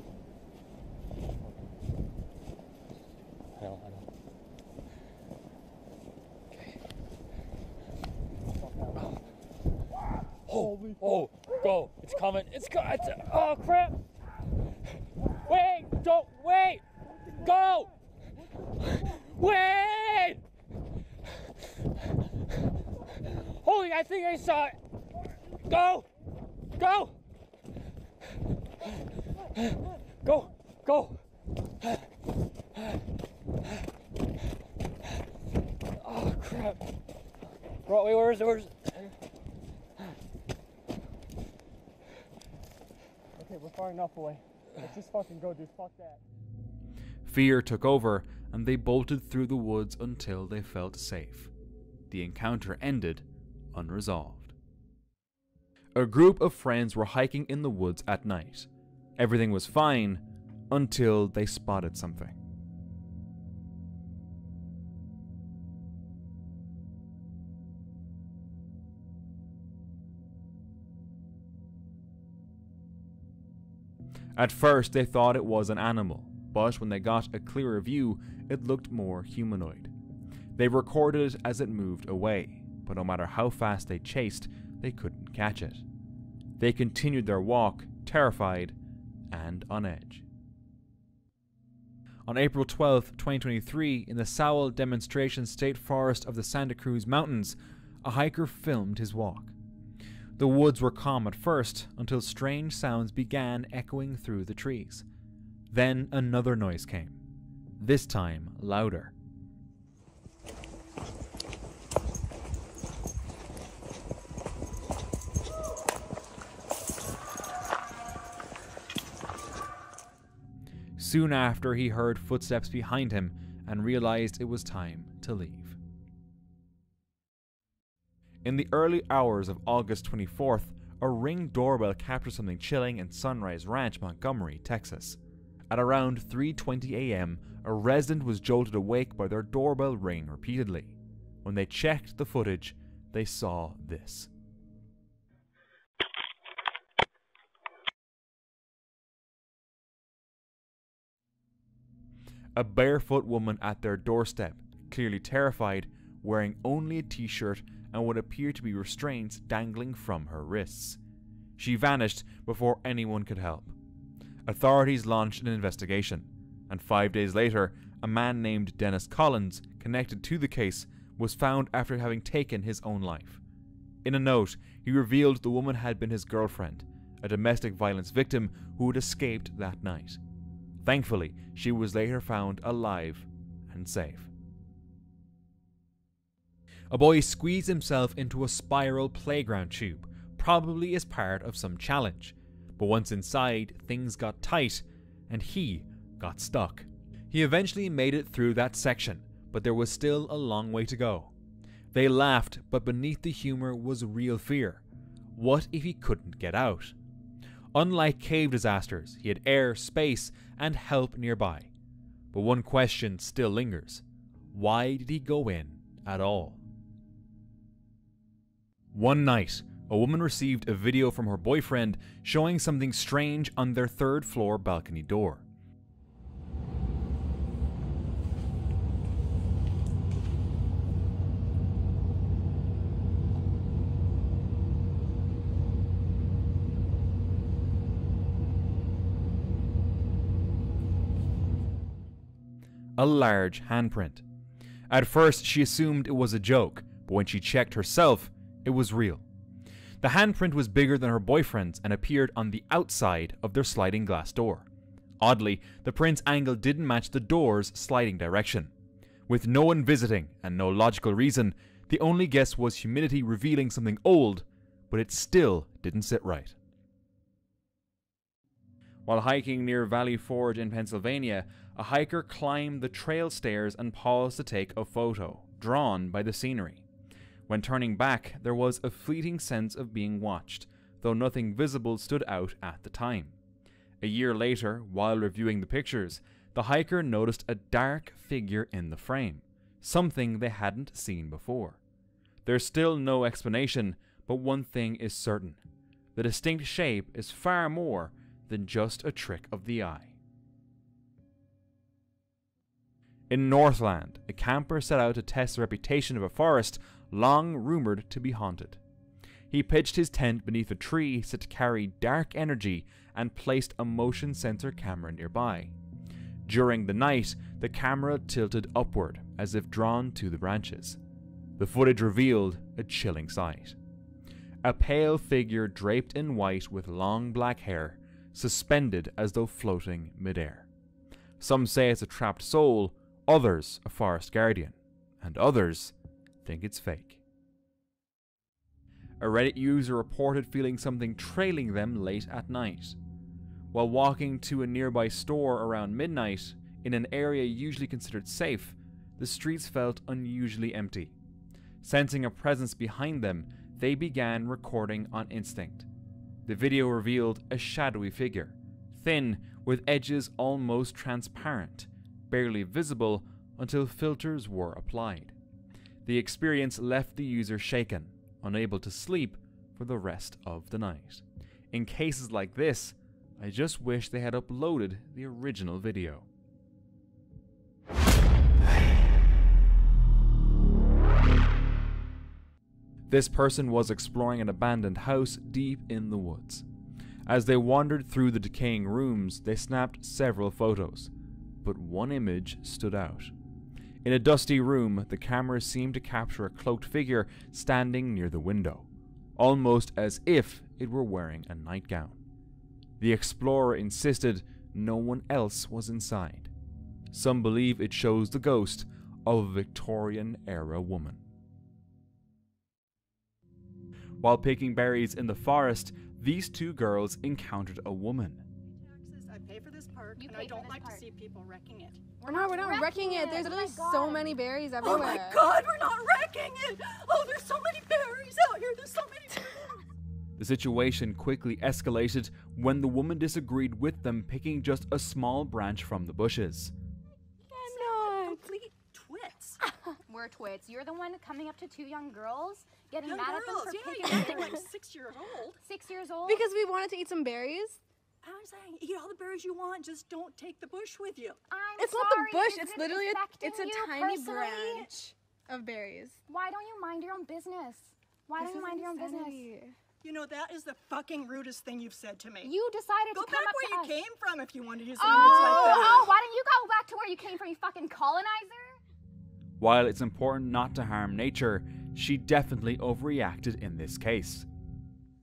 I know. Okay. Oh, go. It's coming. Oh, crap. Wait. Don't. Wait. Go. Wait. Holy, I think I saw it. Go. Go. Go. Go. Oh, crap. Bro, wait, where's Okay, we're far enough away. Let's just fucking go, dude. Fuck that. Fear took over, and they bolted through the woods until they felt safe. The encounter ended unresolved. A group of friends were hiking in the woods at night. Everything was fine until they spotted something. At first they thought it was an animal, but when they got a clearer view, it looked more humanoid. They recorded it as it moved away, but no matter how fast they chased, they couldn't catch it. They continued their walk, terrified and on edge. On April 12, 2023, in the Sowell Demonstration State Forest of the Santa Cruz Mountains, a hiker filmed his walk. The woods were calm at first, until strange sounds began echoing through the trees. Then another noise came, this time louder. Soon after, he heard footsteps behind him and realized it was time to leave. In the early hours of August 24th, a Ring doorbell captured something chilling in Sunrise Ranch, Montgomery, Texas. At around 3:20 a.m., a resident was jolted awake by their doorbell ringing repeatedly. When they checked the footage, they saw this. A barefoot woman at their doorstep, clearly terrified, wearing only a t-shirt and what appeared to be restraints dangling from her wrists. She vanished before anyone could help. Authorities launched an investigation, and 5 days later, a man named Dennis Collins, connected to the case, was found after having taken his own life. In a note, he revealed the woman had been his girlfriend, a domestic violence victim who had escaped that night. Thankfully, she was later found alive and safe. A boy squeezed himself into a spiral playground tube, probably as part of some challenge. But once inside, things got tight, and he got stuck. He eventually made it through that section, but there was still a long way to go. They laughed, but beneath the humor was real fear. What if he couldn't get out? Unlike cave disasters, he had air, space, and help nearby. But one question still lingers. Why did he go in at all? One night, a woman received a video from her boyfriend showing something strange on their third-floor balcony door. A large handprint. At first, she assumed it was a joke, but when she checked herself, it was real. The handprint was bigger than her boyfriend's and appeared on the outside of their sliding glass door. Oddly, the print's angle didn't match the door's sliding direction. With no one visiting and no logical reason, the only guess was humidity revealing something old, but it still didn't sit right. While hiking near Valley Forge in Pennsylvania, a hiker climbed the trail stairs and paused to take a photo, drawn by the scenery. When turning back, there was a fleeting sense of being watched, though nothing visible stood out at the time. A year later, while reviewing the pictures, the hiker noticed a dark figure in the frame, something they hadn't seen before. There's still no explanation, but one thing is certain. The distinct shape is far more than just a trick of the eye. In Northland, a camper set out to test the reputation of a forest long rumored to be haunted. He pitched his tent beneath a tree set to carry dark energy and placed a motion sensor camera nearby. During the night, the camera tilted upward as if drawn to the branches. The footage revealed a chilling sight. A pale figure draped in white with long black hair, suspended as though floating midair. Some say it's a trapped soul, others a forest guardian, and others think it's fake. A Reddit user reported feeling something trailing them late at night. While walking to a nearby store around midnight, in an area usually considered safe, the streets felt unusually empty. Sensing a presence behind them, they began recording on instinct. The video revealed a shadowy figure, thin, with edges almost transparent, barely visible until filters were applied. The experience left the user shaken, unable to sleep for the rest of the night. In cases like this, I just wish they had uploaded the original video. This person was exploring an abandoned house deep in the woods. As they wandered through the decaying rooms, they snapped several photos, but one image stood out. In a dusty room, the camera seemed to capture a cloaked figure standing near the window, almost as if it were wearing a nightgown. The explorer insisted no one else was inside. Some believe it shows the ghost of a Victorian-era woman. While picking berries in the forest, these two girls encountered a woman. I pay for this park, and I don't like to see people wrecking it. We're not wrecking it. There's literally so many berries everywhere. Oh my god, we're not wrecking it! Oh, there's so many berries out here. There's so many berries. The situation quickly escalated when the woman disagreed with them picking just a small branch from the bushes. I'm not. Complete twits. We're twits. You're the one coming up to two young girls, getting Young mad girls, at them for yeah, picking you're acting berries. like 6 years old. 6 years old? Because we wanted to eat some berries. I'm saying, eat all the berries you want, just don't take the bush with you. It's not the bush. It's literally it's a tiny branch of berries. Why don't you mind your own business? Why don't you mind your own business? You know, that is the fucking rudest thing you've said to me. You decided go to come back up where to you us. came from if you want to use language like that. Oh, why don't you go back to where you came from, you fucking colonizer? While it's important not to harm nature, she definitely overreacted in this case.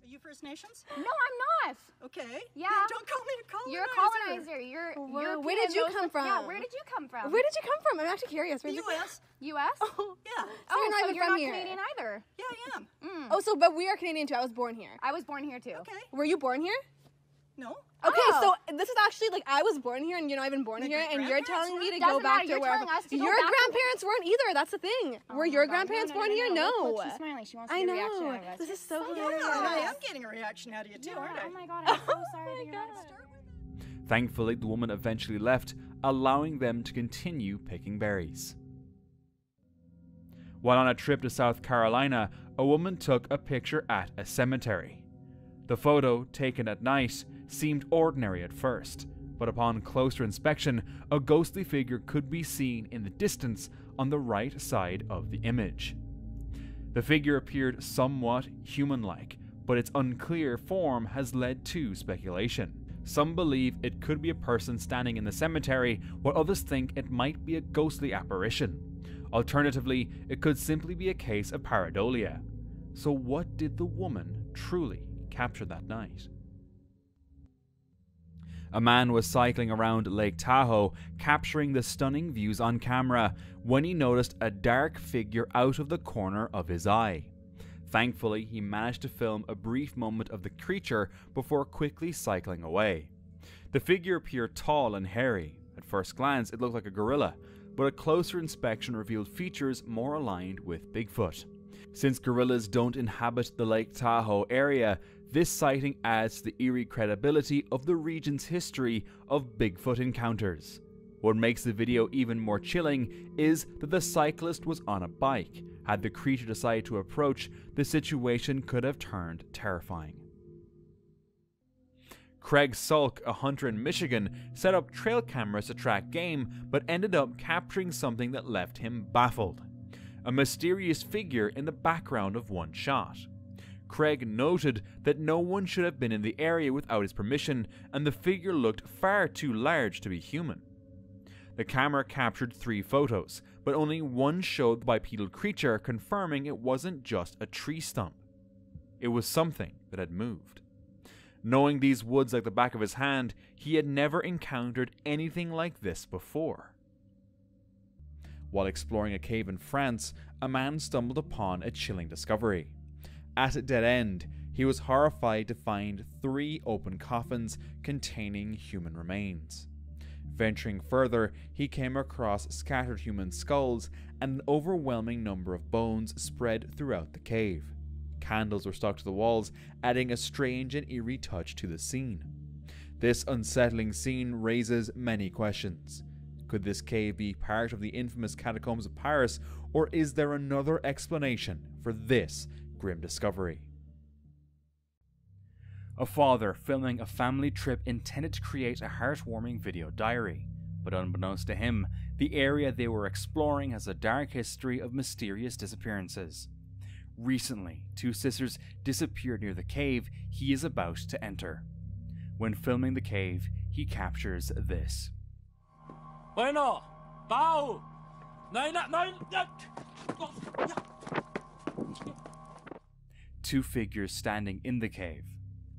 Are you First Nations? No, I'm not. Yes. Okay. Yeah. Don't call me a colonizer. You're a colonizer. You're Where did you come from? Yeah, where did you come from? Where did you come from? I'm actually curious. The U.S. U.S.? Oh, yeah. So you're not even from from here. Canadian either. Yeah, I am. Mm. Oh, but we are Canadian too. I was born here. I was born here too. Okay. Were you born here? No. Okay, Oh. so this is actually like I was born here and you're not even born here, and you're telling me to go Doesn't back matter, to wherever. telling us to go Your back to grandparents weren't either. That's the thing. Were your grandparents born here? No. Look, she's smiling. She wants to I get a reaction know. out of us. This is so Yeah, hilarious. I am getting a reaction out of you too, Yeah, aren't I? oh my god, I'm so sorry that you're not. Thankfully, the woman eventually left, allowing them to continue picking berries. While on a trip to South Carolina, a woman took a picture at a cemetery. The photo, taken at night, seemed ordinary at first, but upon closer inspection, a ghostly figure could be seen in the distance on the right side of the image. The figure appeared somewhat human-like, but its unclear form has led to speculation. Some believe it could be a person standing in the cemetery, while others think it might be a ghostly apparition. Alternatively, it could simply be a case of pareidolia. So what did the woman truly capture that night? A man was cycling around Lake Tahoe, capturing the stunning views on camera, when he noticed a dark figure out of the corner of his eye. Thankfully, he managed to film a brief moment of the creature before quickly cycling away. The figure appeared tall and hairy. At first glance, it looked like a gorilla, but a closer inspection revealed features more aligned with Bigfoot. Since gorillas don't inhabit the Lake Tahoe area, this sighting adds to the eerie credibility of the region's history of Bigfoot encounters. What makes the video even more chilling is that the cyclist was on a bike. Had the creature decided to approach, the situation could have turned terrifying. Craig Sulk, a hunter in Michigan, set up trail cameras to track game, but ended up capturing something that left him baffled. A mysterious figure in the background of one shot. Craig noted that no one should have been in the area without his permission, and the figure looked far too large to be human. The camera captured 3 photos, but only one showed the bipedal creature, confirming it wasn't just a tree stump. It was something that had moved. Knowing these woods like the back of his hand, he had never encountered anything like this before. While exploring a cave in France, a man stumbled upon a chilling discovery. At a dead end, he was horrified to find 3 open coffins containing human remains. Venturing further, he came across scattered human skulls and an overwhelming number of bones spread throughout the cave. Candles were stuck to the walls, adding a strange and eerie touch to the scene. This unsettling scene raises many questions. Could this cave be part of the infamous catacombs of Paris, or is there another explanation for this grim discovery? A father filming a family trip intended to create a heartwarming video diary, but unbeknownst to him, the area they were exploring has a dark history of mysterious disappearances. Recently, 2 sisters disappeared near the cave he is about to enter. When filming the cave, he captures this. Bueno, Pau! Two figures standing in the cave.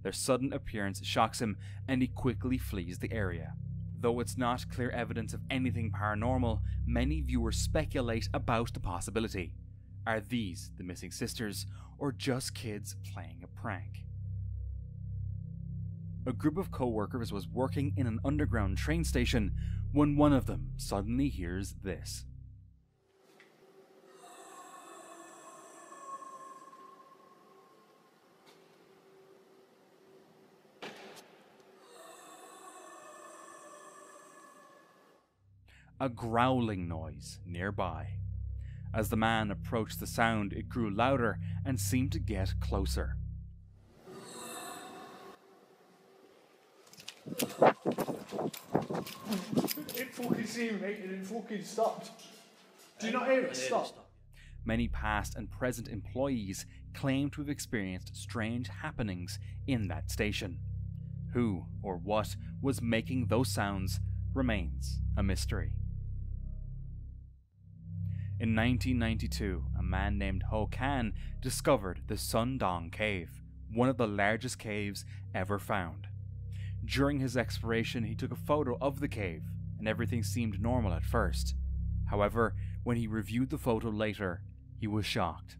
Their sudden appearance shocks him, and he quickly flees the area. Though it's not clear evidence of anything paranormal, many viewers speculate about the possibility. Are these the missing sisters, or just kids playing a prank? A group of co-workers was working in an underground train station when one of them suddenly hears this. A growling noise nearby. As the man approached the sound, it grew louder and seemed to get closer. It fucking seemed, mate, and it fucking stopped. Do you not hear it? Stop. Many past and present employees claim to have experienced strange happenings in that station. Who or what was making those sounds remains a mystery. In 1992, a man named Ho Kan discovered the Sundong Cave, one of the largest caves ever found. During his exploration, he took a photo of the cave, and everything seemed normal at first. However, when he reviewed the photo later, he was shocked.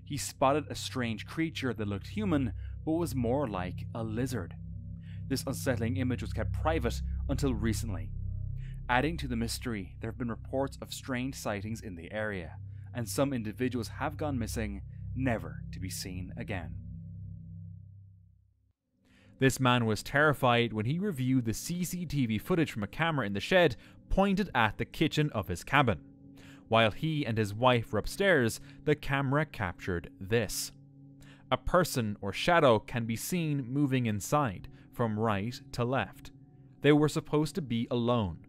He spotted a strange creature that looked human, but was more like a lizard. This unsettling image was kept private until recently. Adding to the mystery, there have been reports of strange sightings in the area, and some individuals have gone missing, never to be seen again. This man was terrified when he reviewed the CCTV footage from a camera in the shed pointed at the kitchen of his cabin. While he and his wife were upstairs, the camera captured this. A person or shadow can be seen moving inside, from right to left. They were supposed to be alone.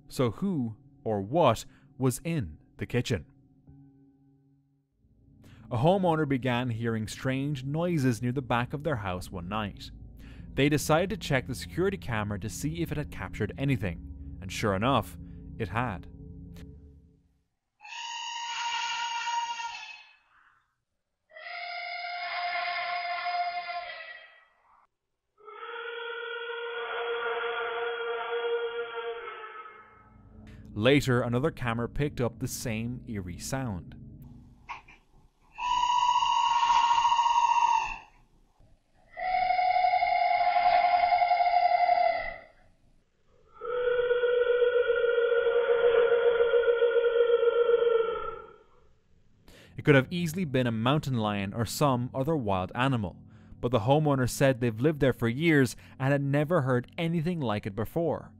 So who or what was in the kitchen? A homeowner began hearing strange noises near the back of their house one night. They decided to check the security camera to see if it had captured anything, and sure enough, it had. Later, another camera picked up the same eerie sound. It could have easily been a mountain lion or some other wild animal, but the homeowner said they've lived there for years and had never heard anything like it before.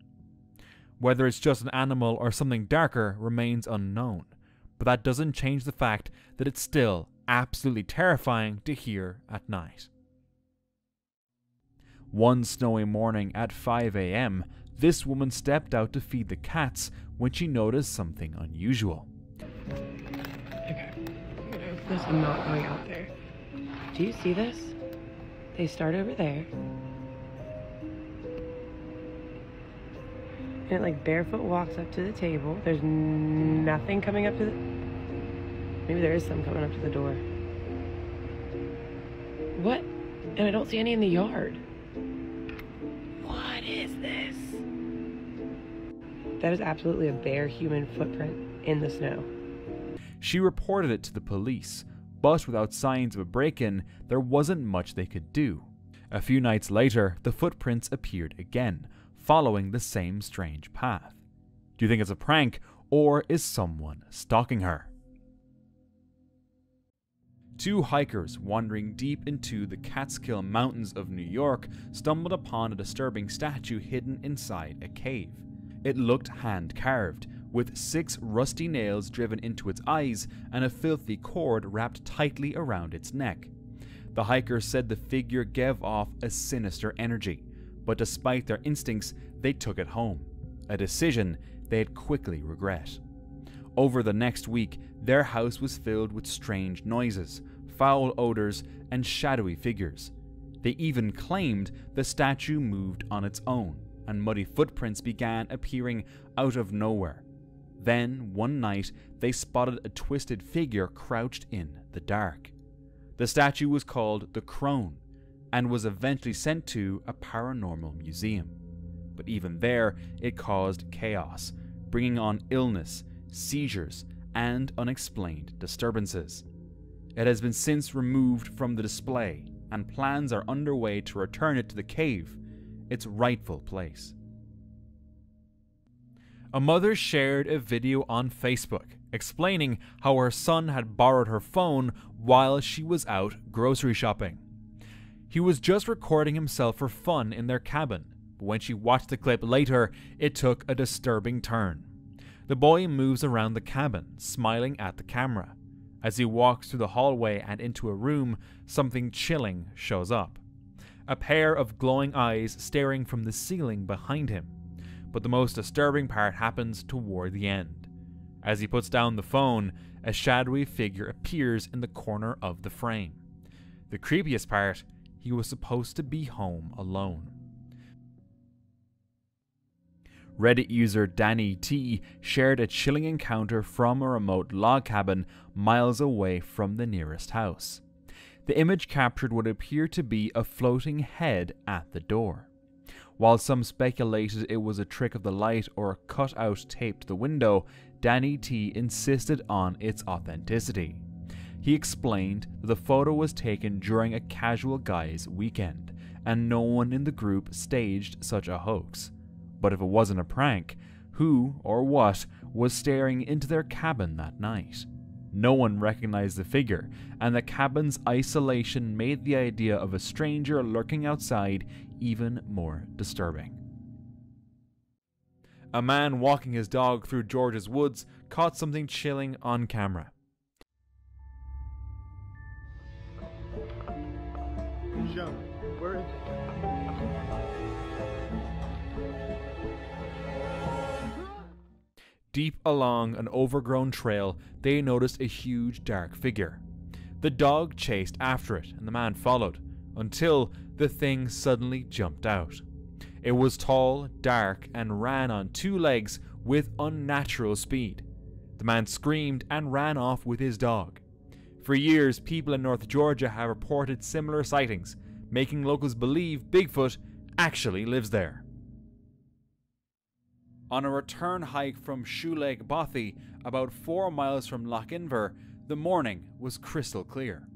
Whether it's just an animal or something darker remains unknown, but that doesn't change the fact that it's still absolutely terrifying to hear at night. One snowy morning at 5 a.m., this woman stepped out to feed the cats when she noticed something unusual. Okay, I'm not going out there. Do you see this? They start over there. And it like barefoot walks up to the table. There's nothing coming up to the... Maybe there is some coming up to the door. What? And I don't see any in the yard. What is this? That is absolutely a bare human footprint in the snow. She reported it to the police, but without signs of a break-in, there wasn't much they could do. A few nights later, the footprints appeared again, following the same strange path. Do you think it's a prank, or is someone stalking her? Two hikers wandering deep into the Catskill Mountains of New York stumbled upon a disturbing statue hidden inside a cave. It looked hand-carved, with 6 rusty nails driven into its eyes and a filthy cord wrapped tightly around its neck. The hikers said the figure gave off a sinister energy, but despite their instincts, they took it home, a decision they'd quickly regret. Over the next week, their house was filled with strange noises, foul odors, and shadowy figures. They even claimed the statue moved on its own, and muddy footprints began appearing out of nowhere. Then, one night, they spotted a twisted figure crouched in the dark. The statue was called the Crone, and was eventually sent to a paranormal museum. But even there, it caused chaos, bringing on illness, seizures, and unexplained disturbances. It has been since removed from the display, and plans are underway to return it to the cave, its rightful place. A mother shared a video on Facebook explaining how her son had borrowed her phone while she was out grocery shopping. He was just recording himself for fun in their cabin, but when she watched the clip later, it took a disturbing turn. The boy moves around the cabin, smiling at the camera. As he walks through the hallway and into a room, something chilling shows up. A pair of glowing eyes staring from the ceiling behind him. But the most disturbing part happens toward the end. As he puts down the phone, a shadowy figure appears in the corner of the frame. The creepiest part, he was supposed to be home alone. Reddit user Danny T shared a chilling encounter from a remote log cabin miles away from the nearest house. The image captured what appeared to be a floating head at the door. While some speculated it was a trick of the light or a cutout taped to the window, Danny T insisted on its authenticity. He explained that the photo was taken during a casual guy's weekend, and no one in the group staged such a hoax. But if it wasn't a prank, who or what was staring into their cabin that night? No one recognized the figure, and the cabin's isolation made the idea of a stranger lurking outside even more disturbing. A man walking his dog through Georgia's woods caught something chilling on camera. Show. Where is Deep along an overgrown trail, they noticed a huge dark figure. The dog chased after it, and the man followed, until the thing suddenly jumped out. It was tall, dark, and ran on two legs with unnatural speed. The man screamed and ran off with his dog. For years, people in North Georgia have reported similar sightings, making locals believe Bigfoot actually lives there. On a return hike from Shoe Lake Bothy, about 4 miles from Loch Inver, the morning was crystal clear.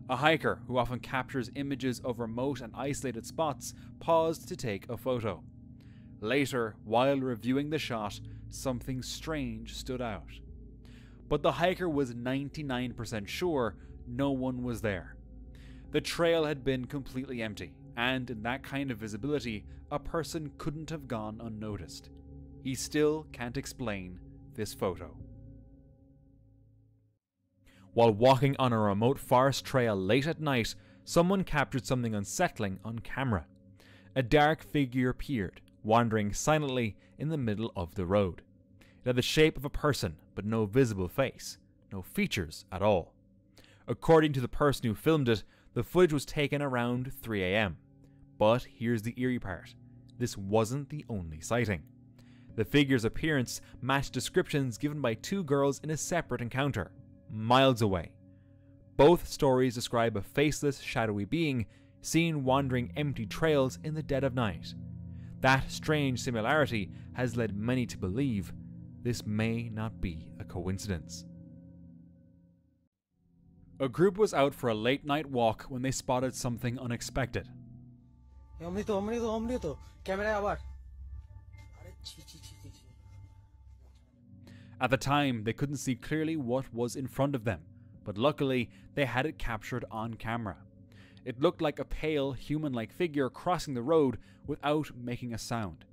A hiker, who often captures images of remote and isolated spots, paused to take a photo. Later, while reviewing the shot, something strange stood out. But the hiker was 99% sure no one was there. The trail had been completely empty, and in that kind of visibility, a person couldn't have gone unnoticed. He still can't explain this photo. While walking on a remote forest trail late at night, someone captured something unsettling on camera. A dark figure appeared, wandering silently in the middle of the road. It had the shape of a person, but no visible face, no features at all. According to the person who filmed it, the footage was taken around 3 a.m. But here's the eerie part. This wasn't the only sighting. The figure's appearance matched descriptions given by two girls in a separate encounter, miles away. Both stories describe a faceless, shadowy being seen wandering empty trails in the dead of night. That strange similarity has led many to believe this may not be a coincidence. A group was out for a late night walk when they spotted something unexpected. At the time, they couldn't see clearly what was in front of them, but luckily they had it captured on camera. It looked like a pale, human-like figure crossing the road without making a sound.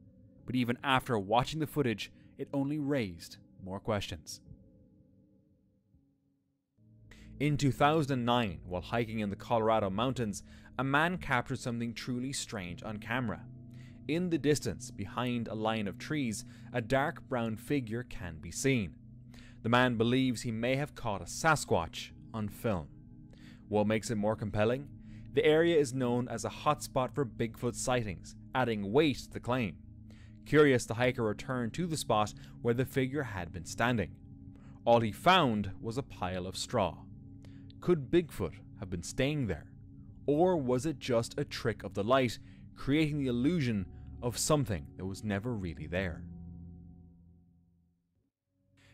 But even after watching the footage, it only raised more questions. In 2009, while hiking in the Colorado mountains, a man captured something truly strange on camera. In the distance, behind a line of trees, a dark brown figure can be seen. The man believes he may have caught a Sasquatch on film. What makes it more compelling? The area is known as a hotspot for Bigfoot sightings, adding weight to the claim. Curious, the hiker returned to the spot where the figure had been standing. All he found was a pile of straw. Could Bigfoot have been staying there? Or was it just a trick of the light, creating the illusion of something that was never really there?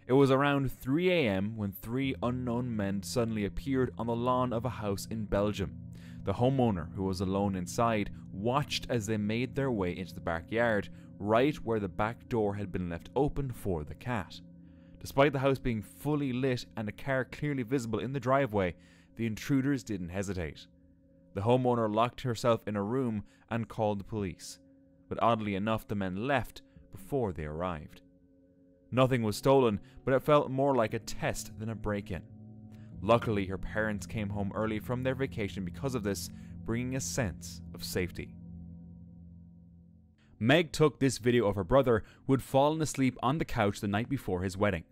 It was around 3 a.m. when 3 unknown men suddenly appeared on the lawn of a house in Belgium. The homeowner, who was alone inside, watched as they made their way into the backyard, right where the back door had been left open for the cat. Despite the house being fully lit and a car clearly visible in the driveway, the intruders didn't hesitate. The homeowner locked herself in a room and called the police, but oddly enough the men left before they arrived. Nothing was stolen, but it felt more like a test than a break-in. Luckily, her parents came home early from their vacation because of this, bringing a sense of safety. Meg took this video of her brother, who had fallen asleep on the couch the night before his wedding.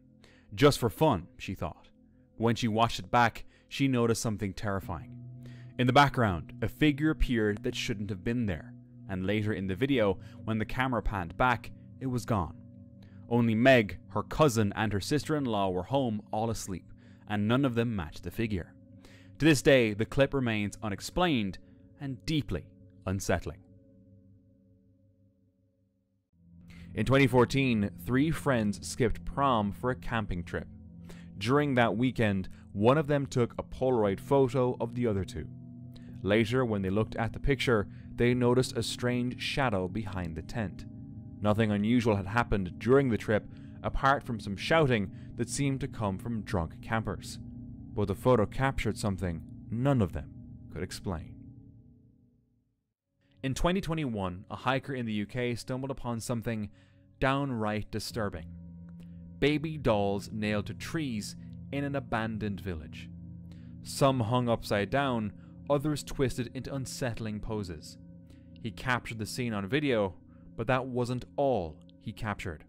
Just for fun, she thought. When she watched it back, she noticed something terrifying. In the background, a figure appeared that shouldn't have been there, and later in the video, when the camera panned back, it was gone. Only Meg, her cousin, and her sister-in-law were home, all asleep, and none of them matched the figure. To this day, the clip remains unexplained and deeply unsettling. In 2014, 3 friends skipped prom for a camping trip. During that weekend, one of them took a Polaroid photo of the other 2. Later, when they looked at the picture, they noticed a strange shadow behind the tent. Nothing unusual had happened during the trip, apart from some shouting that seemed to come from drunk campers. But the photo captured something none of them could explain. In 2021, a hiker in the UK stumbled upon something downright disturbing. Baby dolls nailed to trees in an abandoned village. Some hung upside down, others twisted into unsettling poses. He captured the scene on video, but that wasn't all he captured.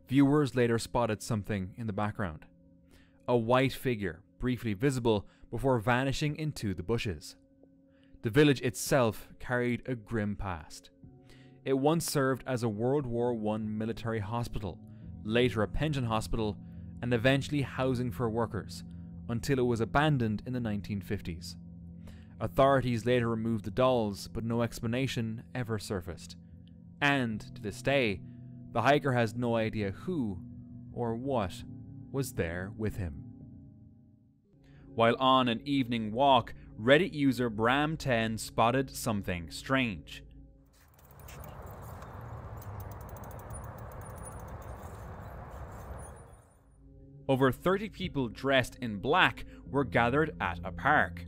Viewers later spotted something in the background. A white figure, briefly visible before vanishing into the bushes. The village itself carried a grim past. It once served as a World War I military hospital, later a pension hospital, and eventually housing for workers, until it was abandoned in the 1950s. Authorities later removed the dolls, but no explanation ever surfaced. And, to this day, the hiker has no idea who or what was there with him. While on an evening walk, Reddit user Bram10 spotted something strange. Over 30 people dressed in black were gathered at a park.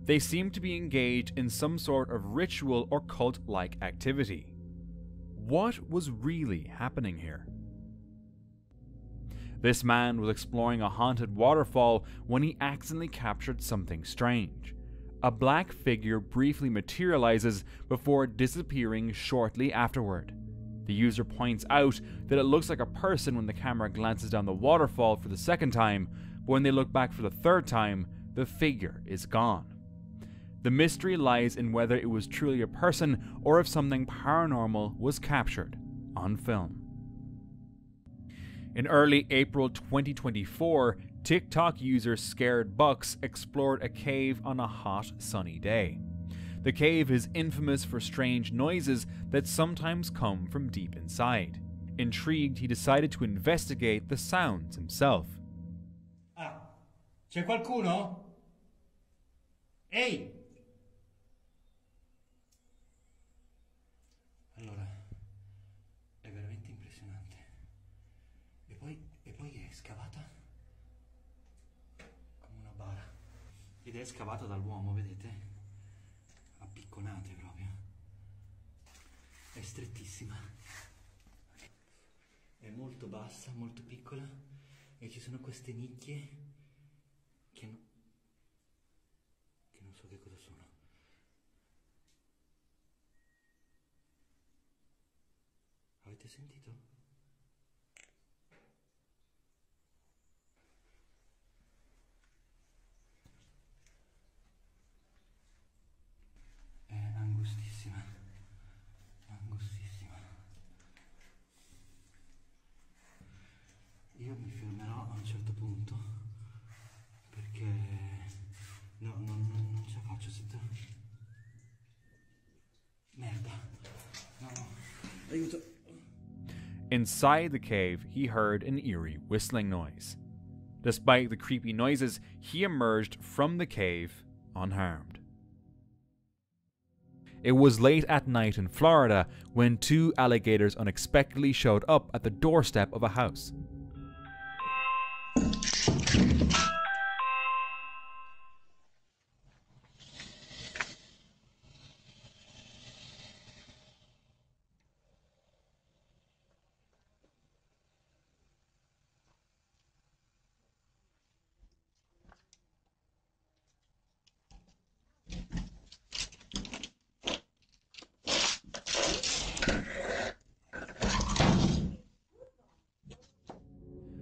They seemed to be engaged in some sort of ritual or cult-like activity. What was really happening here? This man was exploring a haunted waterfall when he accidentally captured something strange. A black figure briefly materializes before disappearing shortly afterward. The user points out that it looks like a person when the camera glances down the waterfall for the second time, but when they look back for the third time, the figure is gone. The mystery lies in whether it was truly a person or if something paranormal was captured on film. In early April 2024, TikTok user Scared Bucks explored a cave on a hot, sunny day. The cave is infamous for strange noises that sometimes come from deep inside. Intrigued, he decided to investigate the sounds himself. Ah, c'è qualcuno? Ehi! Allora, è veramente impressionante. E poi è scavata come una bara. Ed è scavata dall'uomo, vedete? A picconate proprio. È strettissima. È molto bassa, molto piccola. E ci sono queste nicchie che non so che cosa sono. Avete sentito? È angustissima. Angustissima. Io mi fermerò a un certo punto perché non ce la faccio, sento. Merda. No. Aiuto. Inside the cave, he heard an eerie whistling noise. Despite the creepy noises, he emerged from the cave unharmed. It was late at night in Florida when 2 alligators unexpectedly showed up at the doorstep of a house.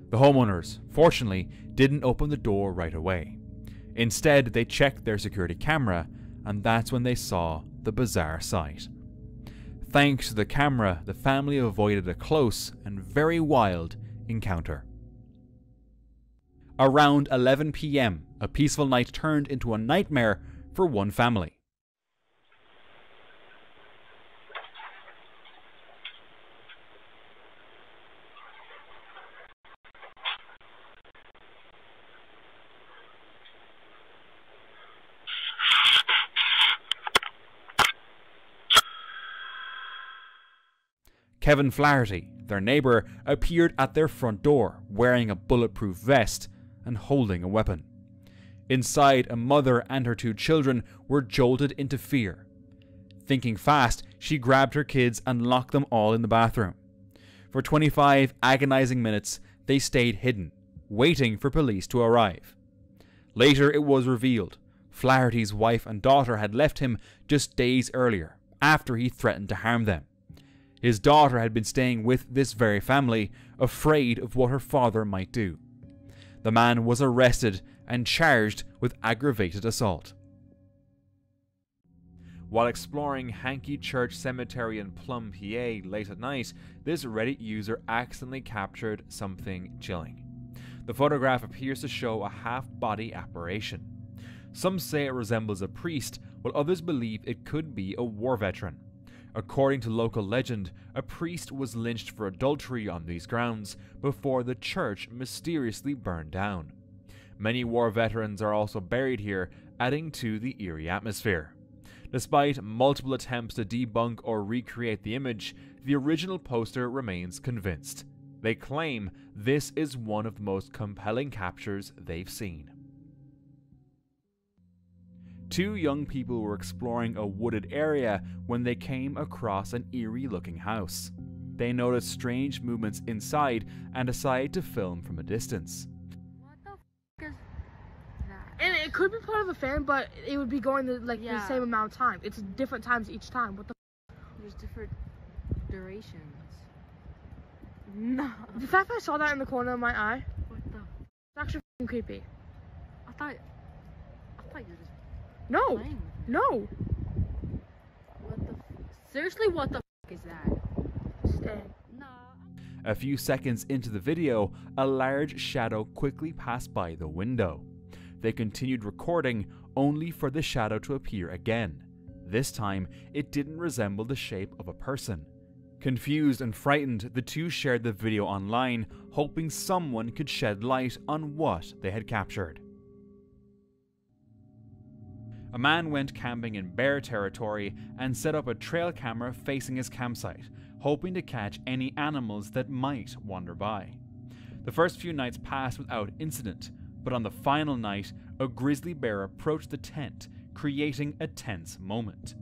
The homeowners, fortunately, didn't open the door right away. Instead, they checked their security camera, and that's when they saw the bizarre sight. Thanks to the camera, the family avoided a close and very wild encounter. Around 11 p.m., a peaceful night turned into a nightmare for one family. Kevin Flaherty, their neighbour, appeared at their front door wearing a bulletproof vest and holding a weapon. Inside, a mother and her 2 children were jolted into fear. Thinking fast, she grabbed her kids and locked them all in the bathroom. For 25 agonizing minutes, they stayed hidden, waiting for police to arrive. Later, it was revealed Flaherty's wife and daughter had left him just days earlier, after he threatened to harm them. His daughter had been staying with this very family, afraid of what her father might do. The man was arrested and charged with aggravated assault. While exploring Hankey Church Cemetery in Plum, PA late at night, this Reddit user accidentally captured something chilling. The photograph appears to show a half-body apparition. Some say it resembles a priest, while others believe it could be a war veteran. According to local legend, a priest was lynched for adultery on these grounds before the church mysteriously burned down. Many war veterans are also buried here, adding to the eerie atmosphere. Despite multiple attempts to debunk or recreate the image, the original poster remains convinced. They claim this is one of the most compelling captures they've seen. 2 young people were exploring a wooded area when they came across an eerie-looking house. They noticed strange movements inside and decided to film from a distance. What the f is that? And it could be part of a fan, but it would be going the same amount of time. It's different times each time. What the f? There's different durations. No. The fact that I saw that in the corner of my eye, What the? it's actually f***ing creepy. I thought you were just. No. No. What the? Seriously, what the f is that? Stay. No. A few seconds into the video, a large shadow quickly passed by the window. They continued recording, only for the shadow to appear again. This time, it didn't resemble the shape of a person. Confused and frightened, the 2 shared the video online, hoping someone could shed light on what they had captured. A man went camping in bear territory and set up a trail camera facing his campsite, hoping to catch any animals that might wander by. The first few nights passed without incident, but on the final night, a grizzly bear approached the tent, creating a tense moment.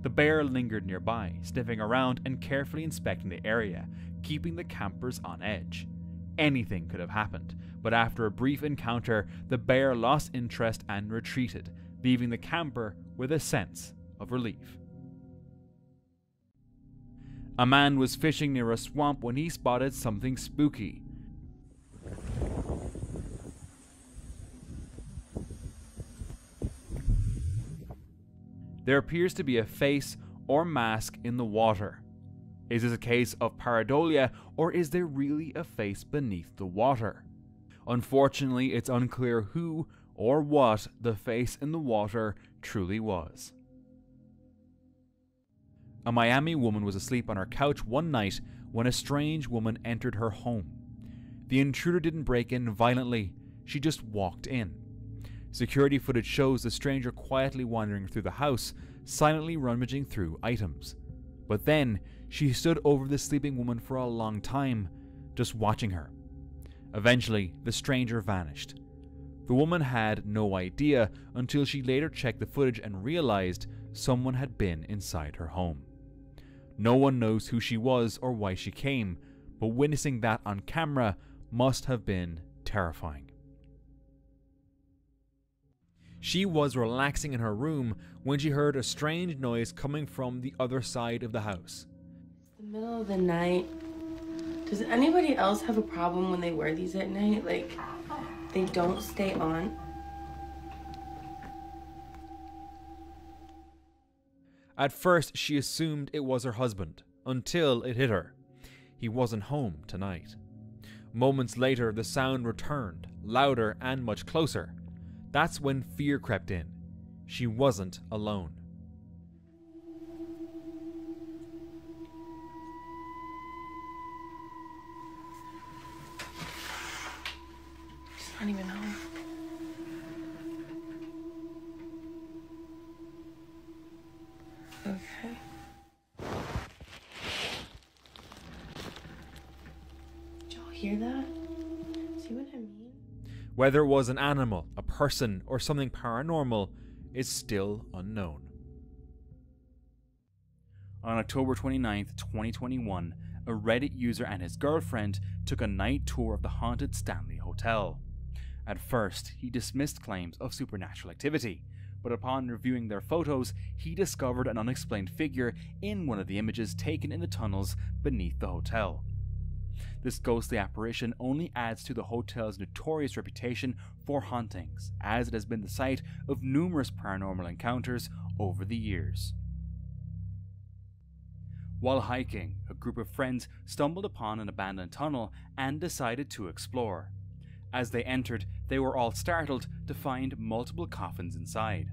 The bear lingered nearby, sniffing around and carefully inspecting the area, keeping the campers on edge. Anything could have happened, but after a brief encounter, the bear lost interest and retreated, leaving the camper with a sense of relief. A man was fishing near a swamp when he spotted something spooky. There appears to be a face or mask in the water. Is this a case of pareidolia, or is there really a face beneath the water? Unfortunately, it's unclear who or what the face in the water truly was. A Miami woman was asleep on her couch one night when a strange woman entered her home. The intruder didn't break in violently, she just walked in. Security footage shows the stranger quietly wandering through the house, silently rummaging through items. But then, she stood over the sleeping woman for a long time, just watching her. Eventually, the stranger vanished. The woman had no idea until she later checked the footage and realized someone had been inside her home. No one knows who she was or why she came, but witnessing that on camera must have been terrifying. She was relaxing in her room when she heard a strange noise coming from the other side of the house. It's the middle of the night. Does anybody else have a problem when they wear these at night? Like, they don't stay on? At first, she assumed it was her husband, until it hit her. He wasn't home tonight. Moments later, the sound returned, louder and much closer. That's when fear crept in. She wasn't alone. She's not even home. Okay. Did y'all hear that? See what I mean? Whether it was an animal, a person, or something paranormal is still unknown. On October 29th, 2021, a Reddit user and his girlfriend took a night tour of the haunted Stanley Hotel. At first, he dismissed claims of supernatural activity, but upon reviewing their photos, he discovered an unexplained figure in one of the images taken in the tunnels beneath the hotel. This ghostly apparition only adds to the hotel's notorious reputation for hauntings, as it has been the site of numerous paranormal encounters over the years. While hiking, a group of friends stumbled upon an abandoned tunnel and decided to explore. As they entered, they were all startled to find multiple coffins inside.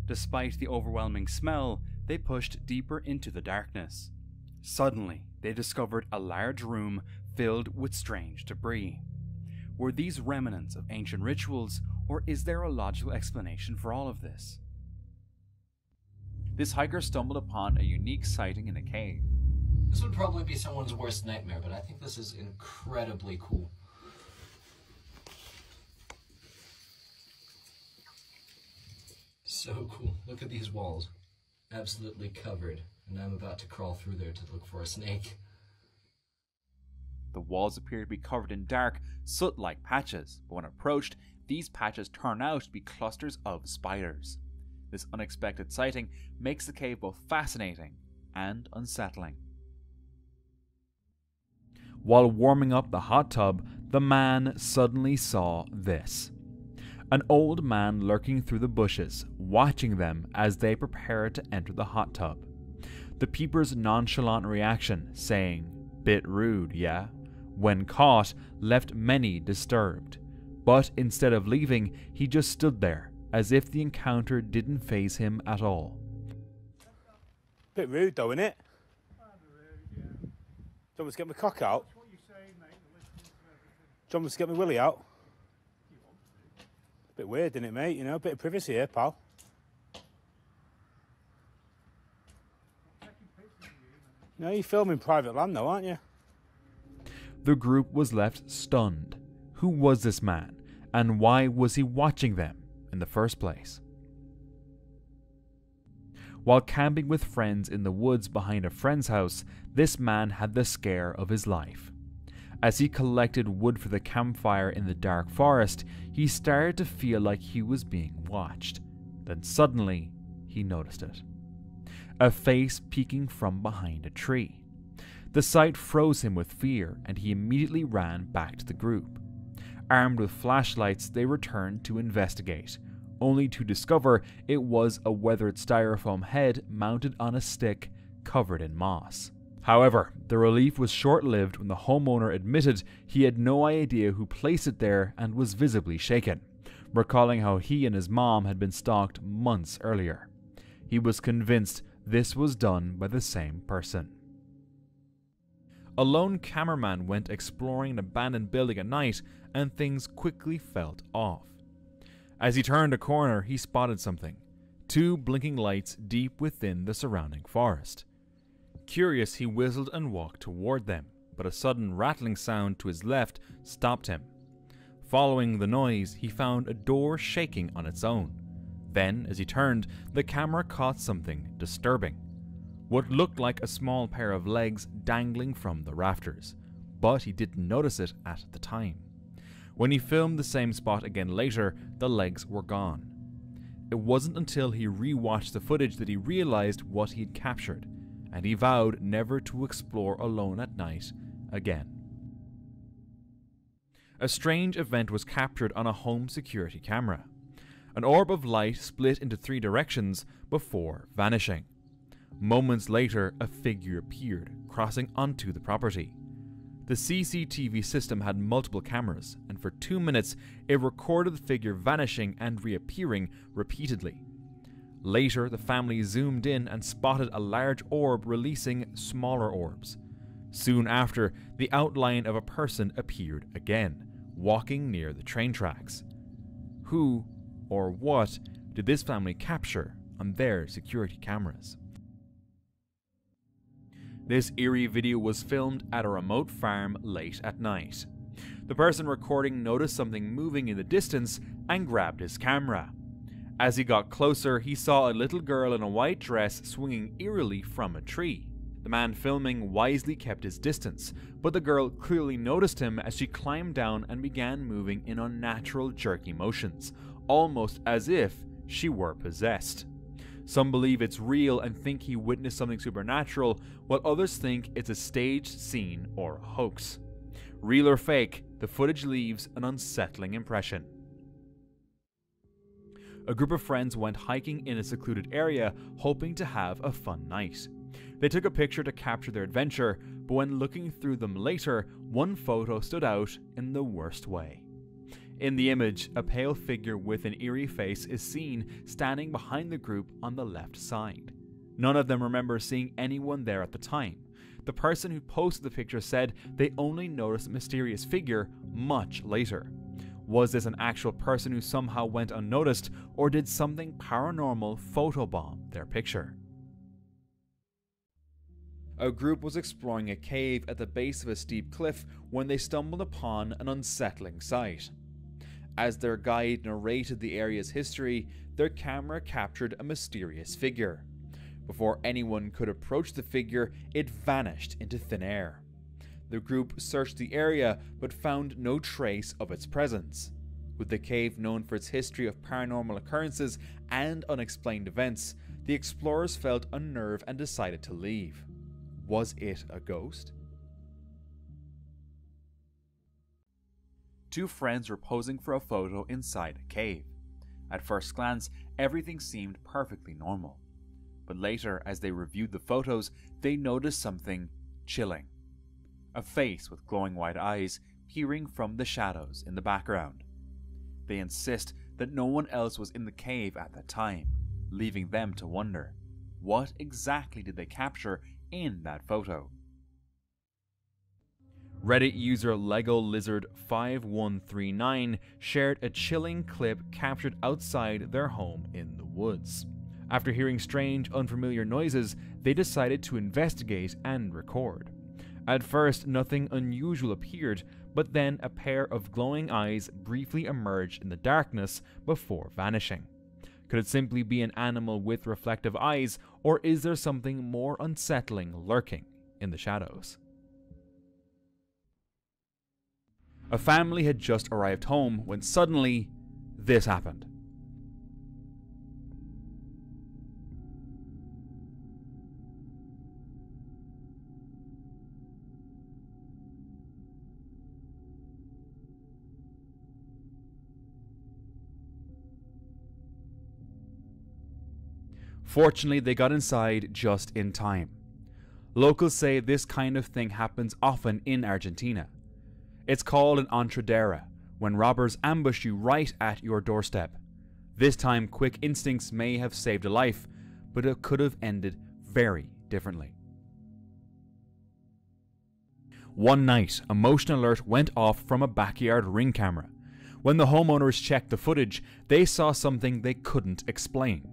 Despite the overwhelming smell, they pushed deeper into the darkness. Suddenly, they discovered a large room filled with strange debris. Were these remnants of ancient rituals, or is there a logical explanation for all of this? This hiker stumbled upon a unique sighting in a cave. This would probably be someone's worst nightmare, but I think this is incredibly cool. So cool. Look at these walls. Absolutely covered. And I'm about to crawl through there to look for a snake. The walls appear to be covered in dark, soot-like patches, but when approached, these patches turn out to be clusters of spiders. This unexpected sighting makes the cave both fascinating and unsettling. While warming up the hot tub, the man suddenly saw this. An old man lurking through the bushes, watching them as they prepared to enter the hot tub. The peeper's nonchalant reaction, saying, "Bit rude, yeah?" when caught, left many disturbed. But instead of leaving, he just stood there, as if the encounter didn't faze him at all. Bit rude though, innit? Do you want me to get my cock out? Do you want me to get my willy out? Bit weird, isn't it, mate? You know, a bit of privacy here, pal. No, you're filming private land though, aren't you? The group was left stunned. Who was this man, and why was he watching them in the first place? While camping with friends in the woods behind a friend's house, this man had the scare of his life. As he collected wood for the campfire in the dark forest, he started to feel like he was being watched. Then suddenly, he noticed it. A face peeking from behind a tree. The sight froze him with fear, and he immediately ran back to the group. Armed with flashlights, they returned to investigate, only to discover it was a weathered styrofoam head mounted on a stick covered in moss. However, the relief was short-lived when the homeowner admitted he had no idea who placed it there and was visibly shaken, recalling how he and his mom had been stalked months earlier. He was convinced this was done by the same person. A lone cameraman went exploring an abandoned building at night, and things quickly felt off. As he turned a corner, he spotted something. 2 blinking lights deep within the surrounding forest. Curious, he whistled and walked toward them, but a sudden rattling sound to his left stopped him. Following the noise, he found a door shaking on its own. Then, as he turned, the camera caught something disturbing. what looked like a small pair of legs dangling from the rafters, but he didn't notice it at the time. When he filmed the same spot again later, the legs were gone. It wasn't until he re-watched the footage that he realized what he'd captured, and he vowed never to explore alone at night again. A strange event was captured on a home security camera. An orb of light split into 3 directions before vanishing. Moments later, a figure appeared, crossing onto the property. The CCTV system had multiple cameras, and for 2 minutes it recorded the figure vanishing and reappearing repeatedly. Later, the family zoomed in and spotted a large orb releasing smaller orbs. Soon after, the outline of a person appeared again, walking near the train tracks. Who or what did this family capture on their security cameras? This eerie video was filmed at a remote farm late at night. The person recording noticed something moving in the distance and grabbed his camera. As he got closer, he saw a little girl in a white dress swinging eerily from a tree. The man filming wisely kept his distance, but the girl clearly noticed him as she climbed down and began moving in unnatural jerky motions, almost as if she were possessed. Some believe it's real and think he witnessed something supernatural, while others think it's a staged scene or a hoax. Real or fake, the footage leaves an unsettling impression. A group of friends went hiking in a secluded area, hoping to have a fun night. They took a picture to capture their adventure, but when looking through them later, one photo stood out in the worst way. In the image, a pale figure with an eerie face is seen standing behind the group on the left side. None of them remember seeing anyone there at the time. The person who posted the picture said they only noticed the mysterious figure much later. Was this an actual person who somehow went unnoticed, or did something paranormal photobomb their picture? A group was exploring a cave at the base of a steep cliff when they stumbled upon an unsettling sight. As their guide narrated the area's history, their camera captured a mysterious figure. Before anyone could approach the figure, it vanished into thin air. The group searched the area but found no trace of its presence. With the cave known for its history of paranormal occurrences and unexplained events, the explorers felt unnerved and decided to leave. Was it a ghost? 2 friends were posing for a photo inside a cave. At first glance, everything seemed perfectly normal. But later, as they reviewed the photos, they noticed something chilling. A face with glowing white eyes peering from the shadows in the background. They insist that no one else was in the cave at that time, leaving them to wonder, what exactly did they capture in that photo? Reddit user Lego Lizard 5139 shared a chilling clip captured outside their home in the woods. After hearing strange, unfamiliar noises, they decided to investigate and record. At first, nothing unusual appeared, but then a pair of glowing eyes briefly emerged in the darkness before vanishing. Could it simply be an animal with reflective eyes, or is there something more unsettling lurking in the shadows? A family had just arrived home when suddenly this happened. Fortunately, they got inside just in time. Locals say this kind of thing happens often in Argentina. It's called an entradera, when robbers ambush you right at your doorstep. This time, quick instincts may have saved a life, but it could have ended very differently. One night, a motion alert went off from a backyard ring camera. When the homeowners checked the footage, they saw something they couldn't explain.